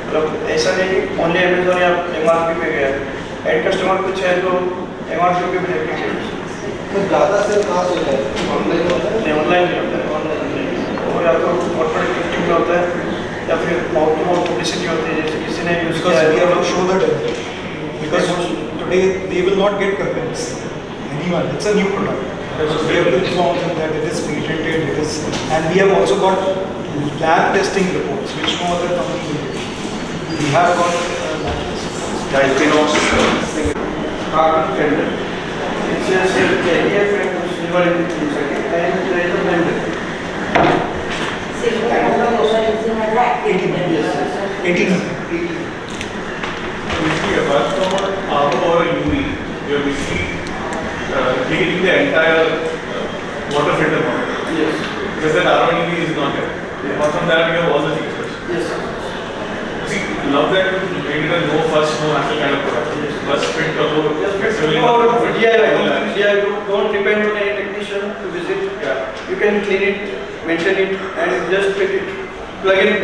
मतलब ऐसा नहीं कि ओनली Amazon या MRP पे गया है. एंड कस्टमर कुछ है तो MRP पे भी लेके गए. तो ज़्यादा से कहाँ से होता है? ऑनलाइन होता है? नहीं ऑनलाइन नहीं होता है. ऑनलाइन और या तो कॉर्पोरेट गिफ्टिंग में होता है या फिर माउथ टू माउथ पब्लिसिटी होती है जैसे किसी ने यूज़ किया है. Because we have to show the demo. Because today they will not get convinced. Anyone, it's a new product. So we have to inform them that it is patented, it is, and we have also got lab testing reports, which no other company will get. We have got lab testing. Carbon filter. It says here CiiA and silver inside it, and there is a member. Silver and silver is in a rack. 18. Apart from RO or UV, you are basically creating the entire water filter model. Yes. Because that RO and UV is not there. Apart from that, you have all the features. Yes. See, love that you made it a no fuss, no hassle kind of product. Just fit the whole. Don't depend on any technician to visit. Yeah. You can clean it, maintain it, and just fit it. Plug in it.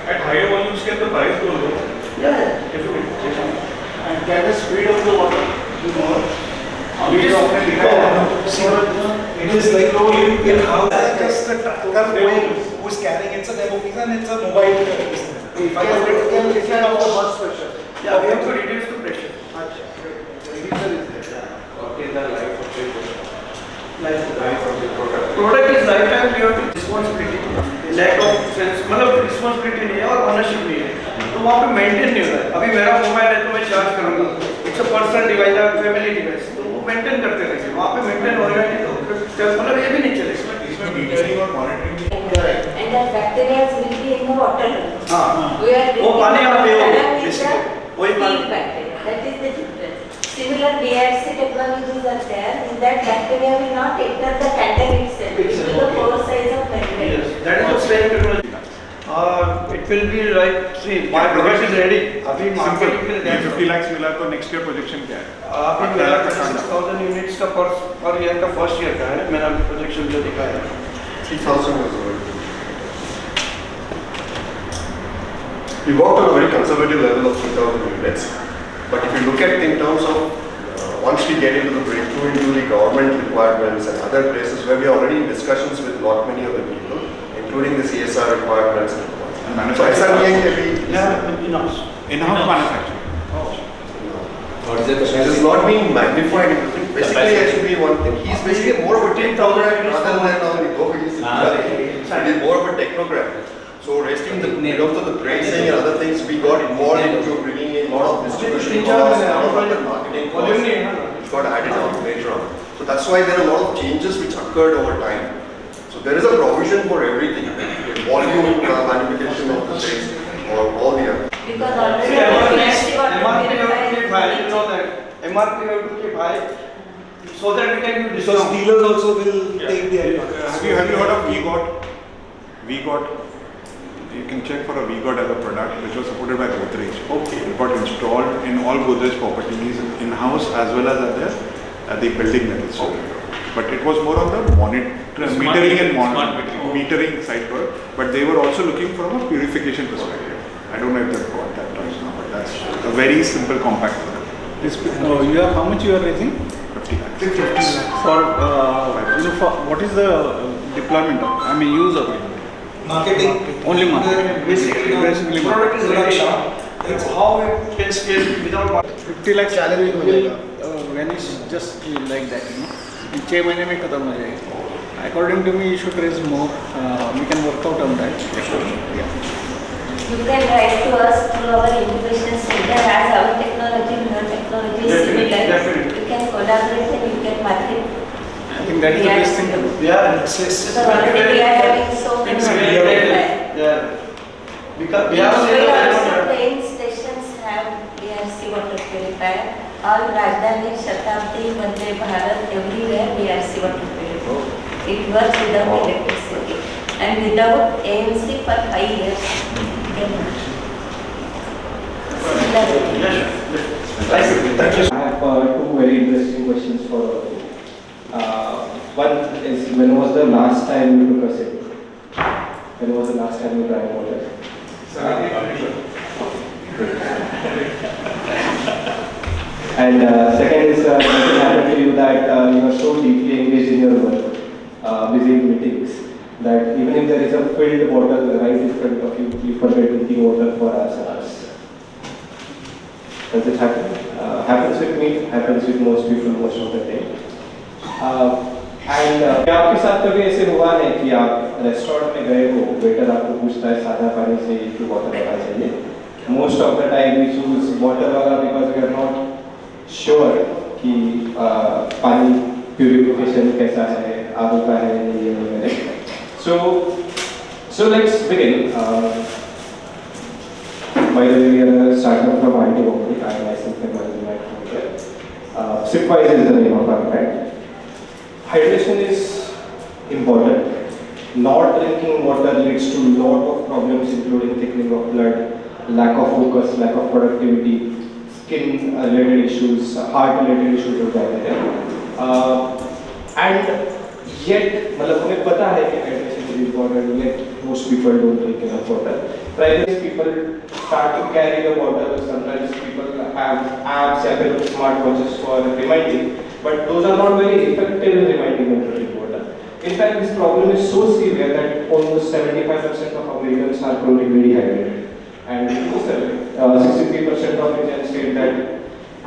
At higher volumes, can the price go low? Yeah, definitely. And can the speed of the water be more? It is like in how just the tractor going who's carrying it's a demo piece and it's a mobile piece. If I can decide of the bus pressure. Yeah, we have to reduce the pressure. Reducer is there. What is the life of the product? Life of the product. Product is lifetime. We have to responsibility. Lack of sense, मतलब responsibility नहीं है और ownership नहीं है. तो वहाँ पे maintain नहीं होता है. अभी मेरा मोबाइल है तो मैं चार्ज करूँगा. It's a personal device or family device. तो वो maintain करते रहेंगे. वहाँ पे maintain होगा नहीं तो मतलब ये भी नहीं चलेगा. इसमें metering और monitoring भी. And the bacteria will be in the water. हाँ. वो पानी आप ले वही पानी. That is the difference. Similar BRC technologies are there. In that bacteria will not enter the candle itself. It will the pore size of membrane. Yes, that is the same technology. It will be like, see, my product is ready. अभी marketing के लिए 50 lakhs मिला तो next year projection क्या है? अभी मेरा 6,000 units का per year का first year का है. मेरा projection जो दिखा है. 3,000 is good. We worked on a very conservative level of 3,000 units. But if you look at it in terms of once we get into the breakthrough into the government requirements and other places where we are already in discussions with not many other people, including the CSR requirements. And manufacturing can be in-house. In-house manufacturing. What is the It capacity? is not being magnified. Basically, it should be one thing. He's basically more of a technocrat rather than a yogis. It is more of a technocrat. So resting the terms of the pricing and other things, we got involved into bringing in a lot of distribution costs, a lot of other marketing costs, which got added on later on. So that's why there are a lot of changes which occurred over time. So there is a provision for everything, volume, magnification of the things, or all the other. Because already MRP have to keep high, you know that. MRP have to keep high so that we can do discount. Because dealers also will take the advantage. Have you heard of VGOT? VGOT. You can check for a VGOT as a product which was supported by Godrej. Okay. It got installed in all Godrej properties in-house as well as at the building level. So, but it was more on the metering and metering side work. But they were also looking from a purification perspective. I don't know if they've got that right now, but that's a very simple compact product. You have how much you are raising? 50 lakhs. 50 lakhs. For what is the deployment of? I mean, use of it. Marketing. Only marketing. Basically, the product is very sharp. It's how it can scale without marketing. 50 lakh challenge will vanish just like that, you know. In 6 months mein khatam ho jayega. According to me, you should raise more. We can work out on that. Yeah. You can write to us through our incubation center as our technology and your technology is similar. You can collaborate and you can market. I think that's the best thing to do. Yeah, Because already we are having so many Yeah. Because we have also train stations have BRC water purifier. All Rajdhani, Shatabdi, Vande Bharat, everywhere BRC water purifier. It works without electricity and without AMC for 5 years. Thank you. I have two very interesting questions for all of you. One is, when was the last time you took a sip? When was the last time you drank water? And second is, does it happen to you that you are so deeply engaged in your work, busy in meetings, that even if there is a filled bottle right in front of you, you forget drinking water for hours and hours? Does it happen? Happens with me, happens with most people most of the time. क्या आपके साथ कभी ऐसे हुआ है कि आप restaurant में गए हो, वेटर आपको पूछता है सादा पानी से कि वाटर वाला चाहिए? Most of the time we choose water वाला because we are not sure कि पानी purification कैसा है, आदू का है ये वगैरह. So let's begin. By the way, we are a startup from IT only. I myself am managing my career. CiiA is the name of our brand. Hydration is important. Not drinking water leads to a lot of problems, including thickening of blood, lack of focus, lack of productivity, skin-related issues, heart-related issues हो जाते हैं. And yet, मतलब हमें पता है कि hydration is important. Yet most people don't drink enough water. Private people start to carry the water. Sometimes people have apps या फिर smartwatches for reminding. But those are not very effective in reminding them to drink water. In fact, this problem is so severe that almost 75% of Americans are chronically dehydrated. And 63% of Indians state that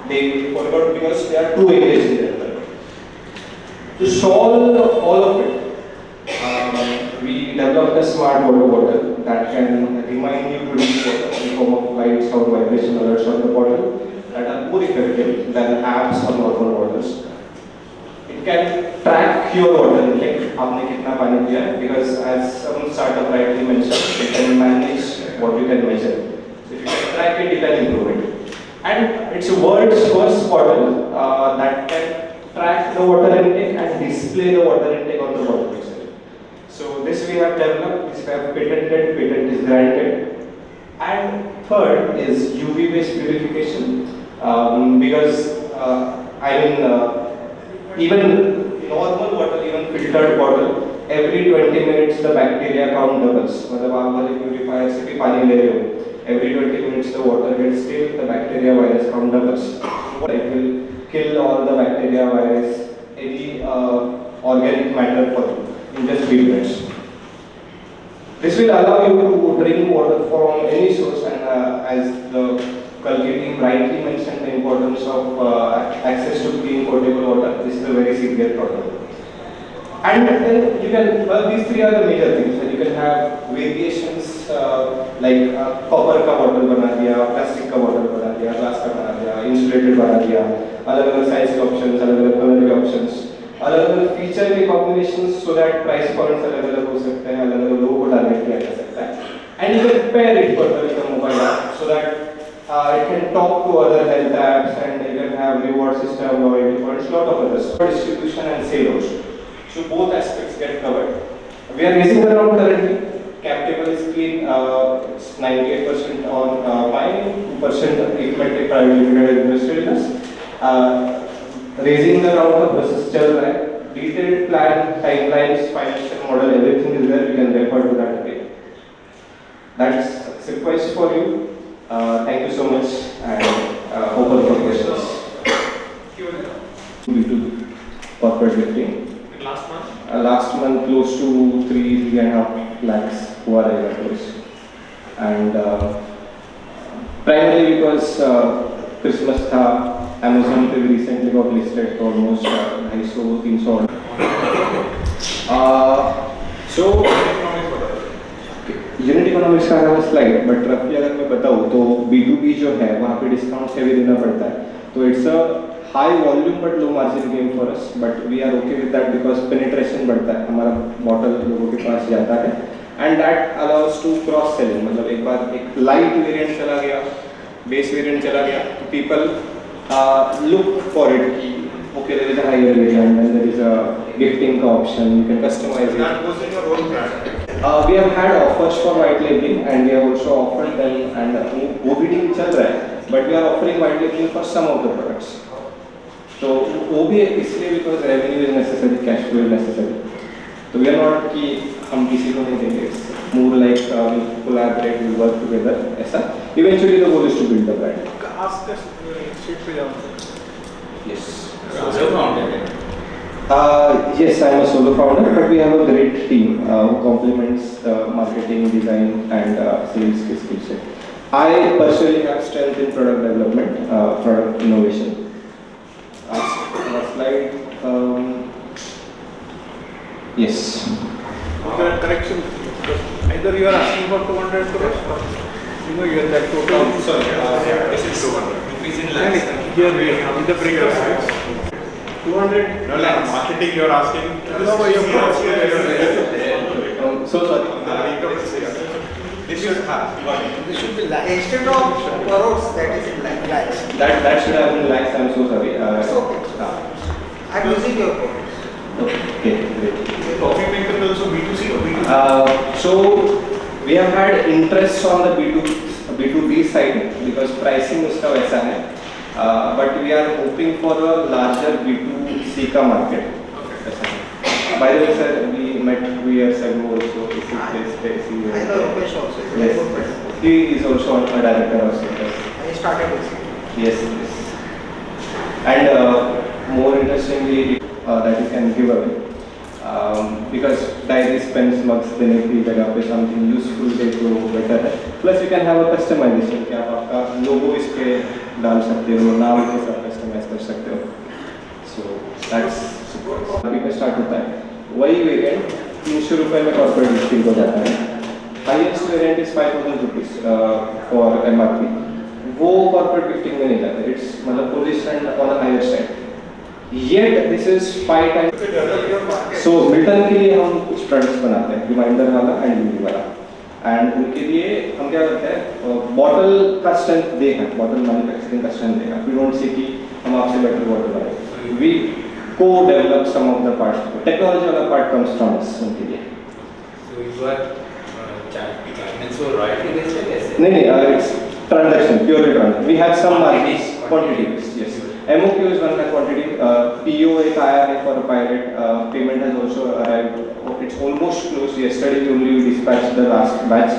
they forgot because they are too engaged in their life. To solve all of it, we developed a smart water bottle that can remind you to drink water in the form of light, sound, vibration alerts on the bottle that are more effective than apps or normal waters. It can track your water intake, आपने कितना पानी पिया है, because as some startup rightly mentioned, it can manage what you can measure. So if you can track it, you can improve it. And it's the world's first bottle that can track the water intake and display the water intake on the bottle itself. So this we have developed, this we have patented, patent is granted. And third is UV based purification, because even normal water, even filtered water, every 20 minutes the bacteria count doubles. मतलब आप वाले purifier से भी पानी ले रहे हो, every 20 minutes the water gets still, the bacteria virus count doubles. It will kill all the bacteria virus, any organic matter for you in just 3 minutes. This will allow you to drink water from any source, and as the Kalki team rightly mentioned the importance of access to clean potable water. This is a very serious problem. And then you can, well, these three are the major things. And you can have variations like copper ka bottle bana diya, plastic ka bottle bana diya, glass ka bana diya, insulated bana diya, अलग-अलग size के options, अलग-अलग color के options, अलग-अलग feature के combinations so that price points अलग-अलग हो सकते हैं, अलग-अलग लोगों को target किया जा सकता है. And you can pair it further with the mobile app so that it can talk to other health apps and you can have reward system, loyalty points, lot of others. Distribution and sale also. So both aspects get covered. We are raising the round currently. Cap table is clean. 98% on buying, 2% equity private limited invested in us. Raising the round of process chal raha hai. Detailed plan, timelines, financial model, everything is there. We can refer to that again. That's request for you. Thank you so much and open for questions. B2B corporate gifting. Last month? Last month close to 3.5 lakhs who are close. And primarily because Christmas tha, Amazon pe recently got listed for almost 250-300. So unit economics का है slide but रफली अगर मैं बताऊँ तो B2B जो है वहाँ पे डिस्काउंट हैवी देना पड़ता है तो it's a high volume but low margin game for us but we are okay with that because penetration बढ़ता है हमारा बॉटल लोगों के पास जाता है and that allows to cross selling मतलब एक बार एक लाइट वेरिएंट चला गया बेस वेरिएंट चला गया तो पीपल लुक फॉर इट कि okay there is a higher variant and there is a gifting option you can customize it. That goes in your own brand. We have had offers for white labeling and we have also offered them and OBD चल रहा है but we are offering white labeling for some of the products. So वो भी इसलिए because revenue is necessary, cash flow is necessary. So we are not कि हम किसी को नहीं देंगे. It's more like we collaborate, we work together ऐसा. Eventually the goal is to build the brand. Ask us sheet पे जाओ. Yes. Solo founder. Yes, I am a solo founder, but we have a great team who complements the marketing, design, and sales skill set. I personally have strength in product development, product innovation. Slide. Yes. Correction. Either you are asking for 200 crores or you are that total. Sorry, this is 200. Rupees in lakhs. Here we are in the breakup. 200. No, like marketing you are asking. No, but you are so sorry. This should have. This should be lakhs. Instead of crores, that is in lakhs. That should have been lakhs. I'm so sorry. It's okay. I'm using your code. Okay, great. Coffee maker is also B2C or B2B? So we have had interest on the B2B side because pricing उसका वैसा है. But we are hoping for a larger B2C का market. By the way, sir, we met 2 years ago also. I know Yogesh also. Yes, he is also a director of CiiA. I started with CiiA. Yes, yes. And more interestingly, that you can give away. Because diary pens mugs देने की जगह पे something useful दे तो better है. Plus you can have a customization कि आप आपका logo इस पे डाल सकते हो, नाम के साथ customize कर सकते हो. So that's अभी पे start होता है. वही variant 300 रुपए में corporate gifting हो जाता है. Highest variant is 5,000 rupees for MRP. वो corporate gifting में नहीं जाता. It's मतलब positioned on a higher side. Yet this is 5 times. So Milton के लिए हम कुछ products बनाते हैं, reminder वाला and beauty वाला. And उनके लिए हम क्या करते हैं? Bottle का strength देखा, bottle manufacturing का strength देखा. We don't say कि हम आपसे better bottle बनाएं. We co-develop some of the parts. Technology वाला part comes from us उनके लिए. So you are charging for royalty based है कैसे? नहीं, it's transaction, purely transaction. We have some margins, quantity based, yes. MOQ is one quantity. PO एक आया है for a pilot. Payment has also arrived. It's almost closed. Yesterday only we dispatched the last batch,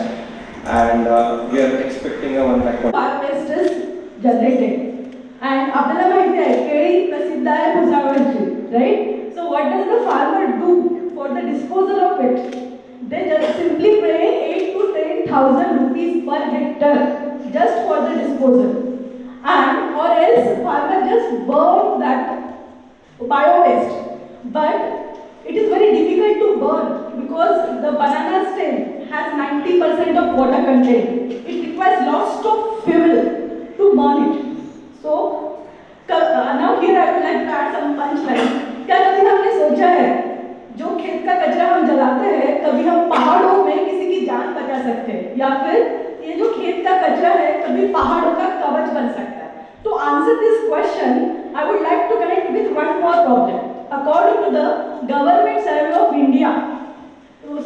and we are expecting a 1 lakh quantity. Farm waste is generated, and आपल्याला माहिती आहे केळी प्रसिद्ध आहे भुसावळची, right? So what does the farmer do for the disposal of it? They just simply pay 8 to 10,000 rupees per hectare just for the disposal. and or else farmer just burn that bio waste. But it is very difficult to burn because the banana stem has 90% of water content. It requires lots of fuel to burn it. So now here I would like to add some punchline. क्या कभी हमने सोचा है जो खेत का कचरा हम जलाते हैं कभी हम पहाड़ों में किसी की जान बचा सकते हैं या फिर ये जो खेत का कचरा है कभी पहाड़ों का कवच बन सकता है? To answer this question, I would like to connect with one more problem. According to the Government Survey of India,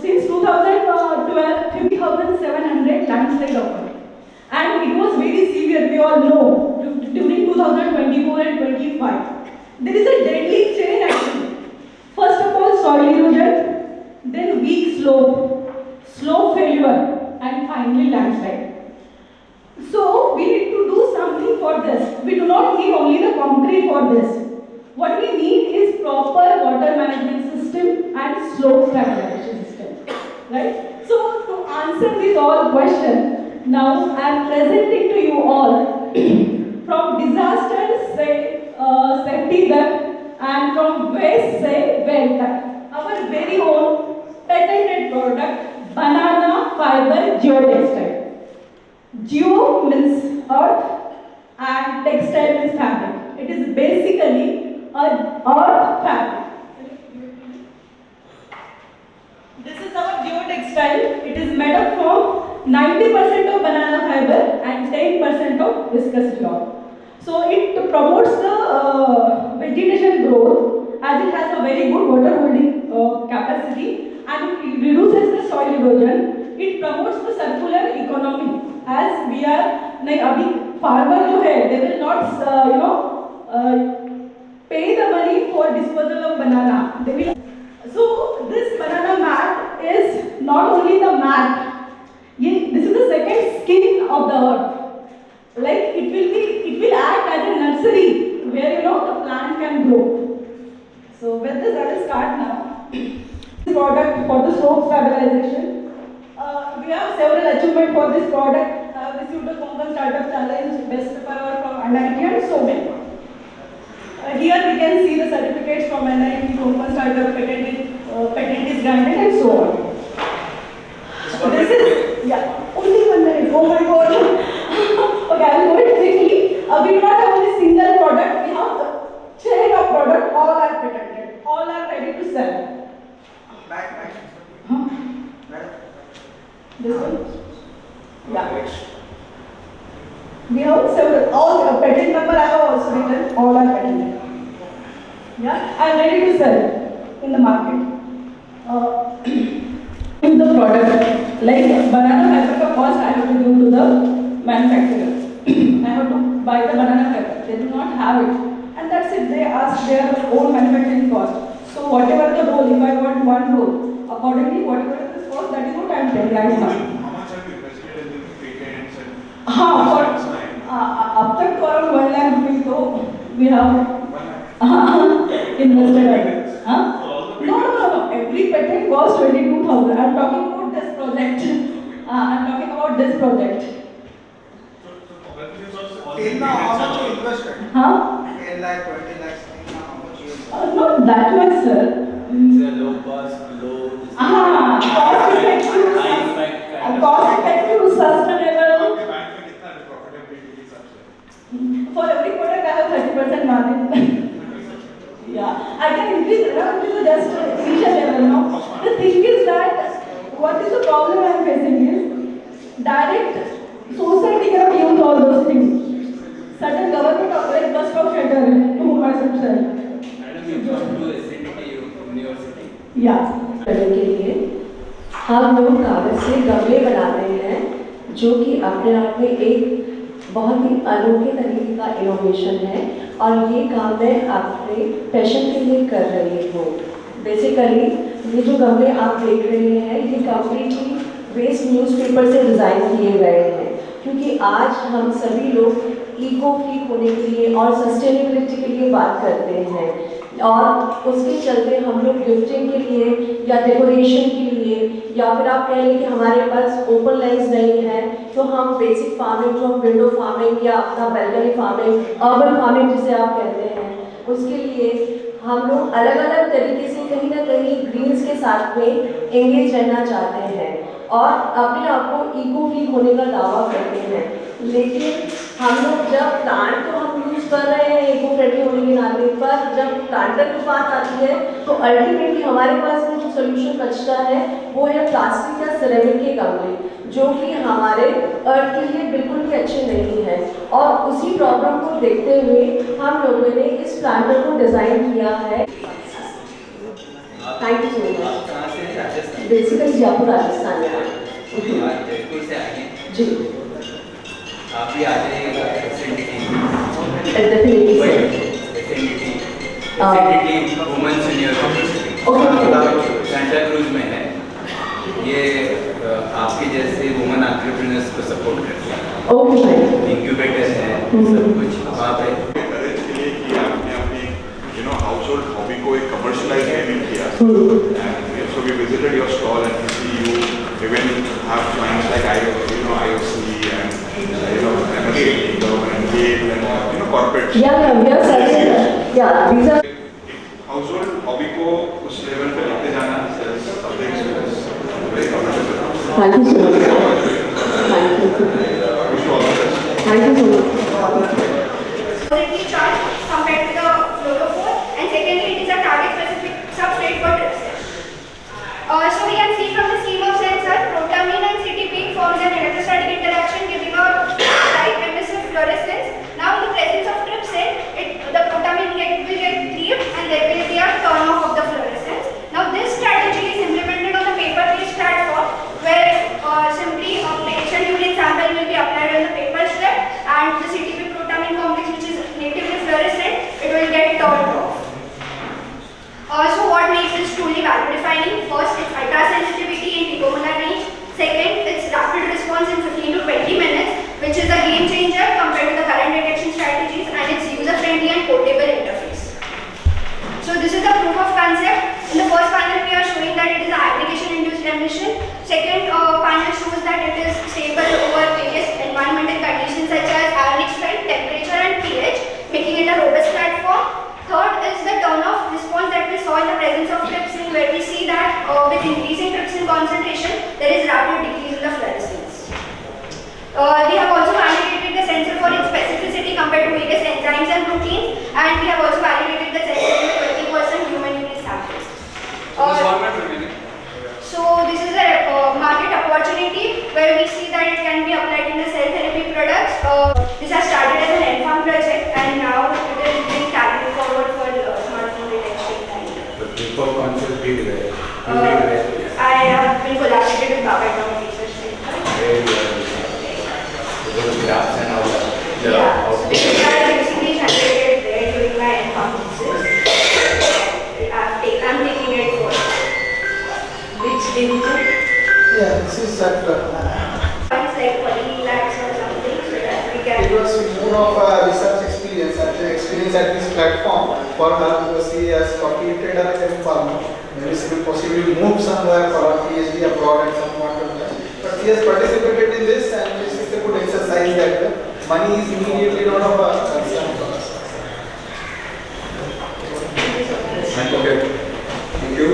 since 2012, 50,700 landslides occurred, and it was very severe. We all know during 2024 and 25, there is a deadly chain actually. First of all, soil erosion, then weak slope failure, and finally landslide. So we need to do something for this. We do not need only the concrete for this. What we need is proper water management system and slope stabilization system. Right? So to answer this all question, now I am presenting to you all from disaster safety web and from waste well tech. Our very own patented product, banana fiber geotextile. Geo means earth and textile means fabric. It is basically an earth fabric. This is our geotextile. It is made up from 90% of banana fiber and 10% of viscous yarn. So it promotes the vegetation growth as it has a very good water holding capacity and it reduces the soil erosion. It promotes the circular economy as we are like abhi farmer jo hai they will not pay the money for disposal of banana. They will. So this banana mat is not only the mat. This is the second skin of the earth. Like it will act as a nursery where the plant can grow. So with this I will start now. This product for the slope stabilization. We have several achievements for this product. I have received the Konkan Startup Challenge, Best Paper from NIT and so many. Here we can see the certificates from NIT, Konkan Startup, patent is granted and so on. This is, only 1 minute, oh my god. Okay, I will go it quickly. We do not have only single product, we have a chain of product, all are patented, all are ready to sell. Back. This one? Yeah. We have several, all patent number I have also written, all are patented. Yeah, I am ready to sell in the market. In the product, like banana fiber ka cost I have to give to the manufacturer. I have to buy the banana fiber, they do not have it. And that's it, they ask their own manufacturing cost. So whatever the roll, if I want one roll, accordingly whatever is this cost, that is what I am paying right now. How much have you invested in the patents and up to around 1 lakh rupees so we have invested. No. Every patent cost 22,000. I am talking about this project. Till now, how much you invested? 10 lakh, 20 lakhs, how much you invested? Not that much, sir. It's a low cost, low. Cost effective, sustainable. For every product, I have 30% margin. Yeah, I can increase it. This is just initial level now. The thing is that what is the problem I am facing is direct society cannot use all those things. Certain government like bus stop shelter to whom I should sell. Madam, you come to SNT University. Yeah. करने के लिए हम लोग कागज से गमले बनाते हैं जो कि अपने आप में एक बहुत ही अनोखे तरीके का इनोवेशन है और ये काम मैं अपने पैशन के लिए कर रही हूँ। बेसिकली ये जो गमले आप देख रहे हैं ये कंप्लीटली वेस्ट न्यूज़पेपर से डिज़ाइन किए गए हैं क्योंकि आज हम सभी लोग इको फ्रीक होने के लिए और सस्टेनेबिलिटी के लिए बात करते हैं और उसके चलते हम लोग गिफ्टिंग के लिए या डेकोरेशन के लिए या फिर आप कह लें कि हमारे पास ओपन लैंड्स नहीं है तो हम बेसिक फार्मिंग जो हम विंडो फार्मिंग या अपना बैल्कनी फार्मिंग, अर्बन फार्मिंग जिसे आप कहते हैं, उसके लिए हम लोग अलग अलग तरीके से कहीं ना कहीं ग्रीन्स के साथ में एंगेज रहना चाहते हैं और अपने आप को इको फ्री होने का दावा करते हैं। लेकिन हम लोग जब प्लांट तो हम यूज़ कर रहे हैं इको फ्रेंडली होने के नाते पर, जब प्लांटर की बात आती है तो अल्टीमेटली हमारे पास में जो सोल्यूशन बचता है वो है प्लास्टिक या सिरेमिक के गमले, जो कि हमारे अर्थ के लिए बिल्कुल भी अच्छे नहीं हैं। और उसी प्रॉब्लम को देखते हुए हम लोगों ने इस प्लांटर को डिज़ाइन किया है। Thank you so much. Basically Jaipur Rajasthan में जयपुर से आए जी। आप भी आ जाइएगा वुमेन्स यूनिवर्सिटी सेंटा क्रूज में है। ये आपके जैसे वुमेन एंटरप्रेन्योर्स को सपोर्ट करते हैं, इंक्यूबेटर है, सब कुछ वहाँ पे करेज के लिए कि आपने अपनी हाउसहोल्ड हॉबी को एक कमर्शियलाइज नहीं किया। And so we visited your stall and we see you even have clients like IOC and MSC and Gate and corporates. These are household hobby को उस लेवल पे लेके जाना is something very commendable. Thank you so much. Wish you all the best. Thank you so much. Positively charged compared to the fluorophore, and secondly, it is a target-specific substrate for drip cells. So we can see from the scheme of sensor, protamine and CTP forms an electrostatic interaction giving a light emissive fluorescence. Now in the presence of trypsin, the protamine will get cleaved and there will be a turn off of the fluorescence. Now this strategy is implemented on the paper-based platform where simply a patient urine sample will be applied on the paper strip and the CTP protamine complex, which is natively fluorescent, it will get turned off. So what makes this truly value defining? First, its ultra sensitivity in picomolar range. Second, its rapid response in 15 to 20 minutes, which is a game changer compared to the current detection strategies, and its user-friendly and portable interface. So this is the proof of concept. In the first panel, we are showing that it is an application-induced emission. Second panel shows that it is stable over various environmental conditions such as ionic strength, temperature, and pH, making it a robust platform. Third is the turn-off response that we saw in the presence of trypsin, where we see that with increasing trypsin concentration, there is rapid decrease in the fluorescence. We have also validated the sensor for its specificity compared to various enzymes and proteins, and we have also validated the sensor in 20% human urine samples. So this is a market opportunity where we see that it can be applied in the cell therapy products. This has started as an N-Farm project and now it is being carried forward for smartphone detection. The proof of concept be developed. I have been collaborated with Baba Research Center. The graphs and all that. Yeah, so basically I recently generated there during my N-Farm thesis. I'm taking it for which division? Yeah, this is at It's like 40 lakhs or something, so that we can. it was more of a research experience at this platform for her because she has completed her N-Farm. Maybe she will possibly move somewhere for her PhD abroad and somewhat of that. But she has participated in this and this is a good exercise that money is immediately not of a concern for us. Okay. Thank you.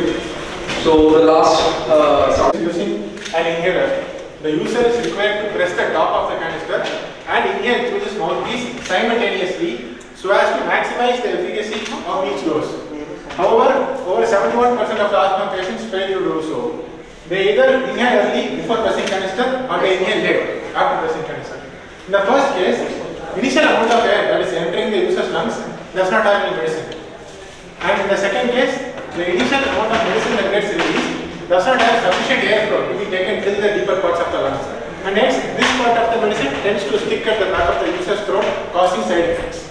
So the last using an inhaler. The user is required to press the top of the canister and inhale through this mouthpiece simultaneously so as to maximize the efficacy of each dose. However, over 71% of the asthma patients fail to do so. They either inhale early before pressing canister or they inhale late after pressing canister. In the first case, initial amount of air that is entering the user's lungs does not have any medicine. And in the second case, the initial amount of medicine that gets released does not have sufficient airflow to be taken till the deeper parts of the lungs. And hence, this part of the medicine tends to stick at the back of the user's throat, causing side effects.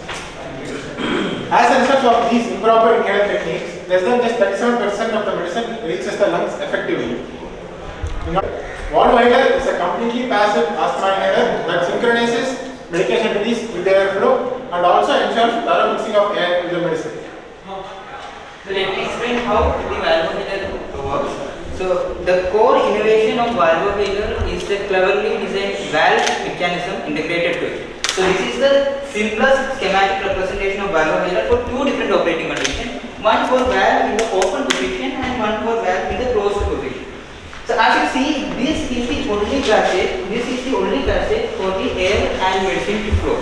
As a result of these improper inhaler techniques, less than just 37% of the medicine reaches the lungs effectively. Wall-Wider is a completely passive asthma inhaler that synchronizes medication release with the airflow and also ensures thorough mixing of air with the medicine. So let me explain how the valve healer works. So the core innovation of valve healer is the cleverly designed valve mechanism integrated to it. So this is the simplest schematic representation of valve healer for two different operating conditions. One for valve in the open position and one for valve in the closed position. So as you see, this is the only passage for the air and medicine to flow.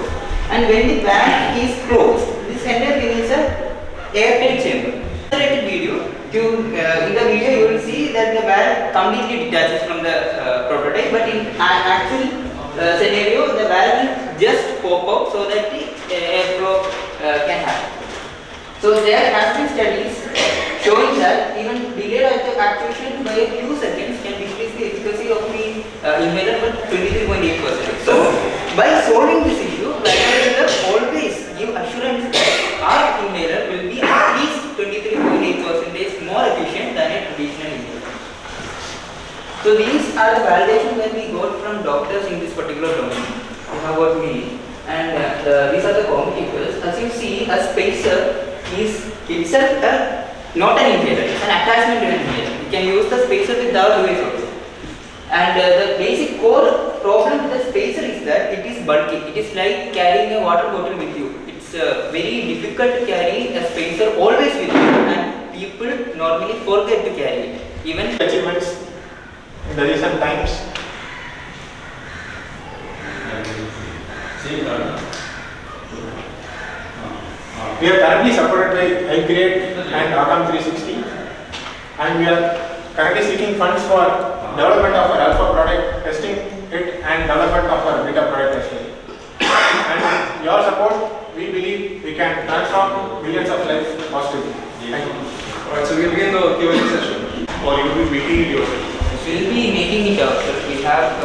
And when the valve is closed, this entire thing is a airtight chamber. In the video you will see that the valve completely detaches from the prototype, but in actual scenario the valve will just pop out so that the airflow can happen. So there has been studies showing that even delayed actuation by a few seconds can decrease the efficacy of the inhaler by 23.8%. So by solving this issue, valve always give assurance that our inhaler will be at least 23.8% more efficient than a traditional inhaler. So these are the validations that we got from doctors in this particular domain. We have got me, and these are the competitors. As you see, a spacer is itself not an inhaler, it's an attachment to an inhaler. You can use the spacer with our device also. And the basic core problem with the spacer is that it is bulky. It is like carrying a water bottle with you. It's very difficult to carry a spacer always with you, and people normally forget to carry it. Even achievements in the recent times. We are currently supported by Helgrade and Agam 360, and we are currently seeking funds for development of our alpha product, testing it, and development of our beta product as well. And with your support, we believe we can transform millions of lives positively. Thank you. Alright, so we'll begin the Q&A session. Or you will be making it yourself. We will be making it ourselves. We have,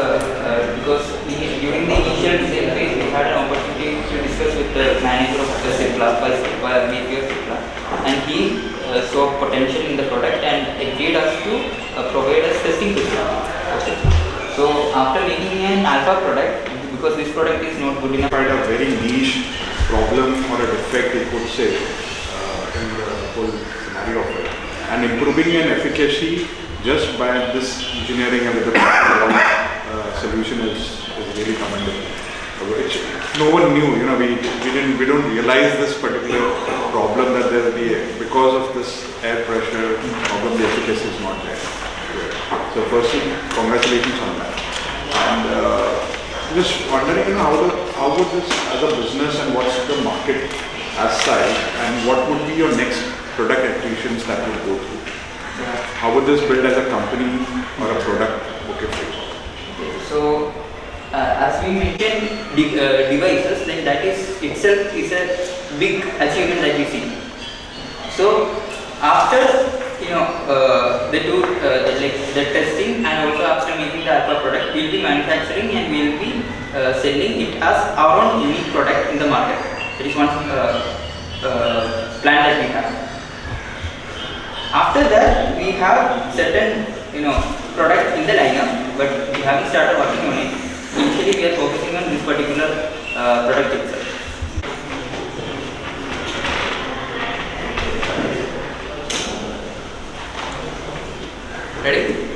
because during the initial design phase, we had an opportunity to discuss with the manager of the CiiA, and he saw potential in the product and agreed us to provide us testing system. Okay. So after making an alpha product, because this product is not good enough. Quite a very niche problem or a defect, you could say, in the whole scenario of it. And improving an efficacy just by this engineering and with the solution is really commendable. Which no one knew, we don't realize this particular problem that there will be because of this air pressure problem. The efficacy is not there. So firstly, congratulations on that. And just wondering, how would this as a business and what's the market as size, and what would be your next product acquisitions that would go through? How would this build as a company or a product? So, as we mentioned devices, then that is itself is a big achievement that we see. So, after the testing and also after making the alpha product, we will be manufacturing and we will be selling it as our own unique product in the market. That is one plan that we have. After that, we have certain product in the lineup, but we haven't started working on it. Initially, we are focusing on this particular product itself. Ready?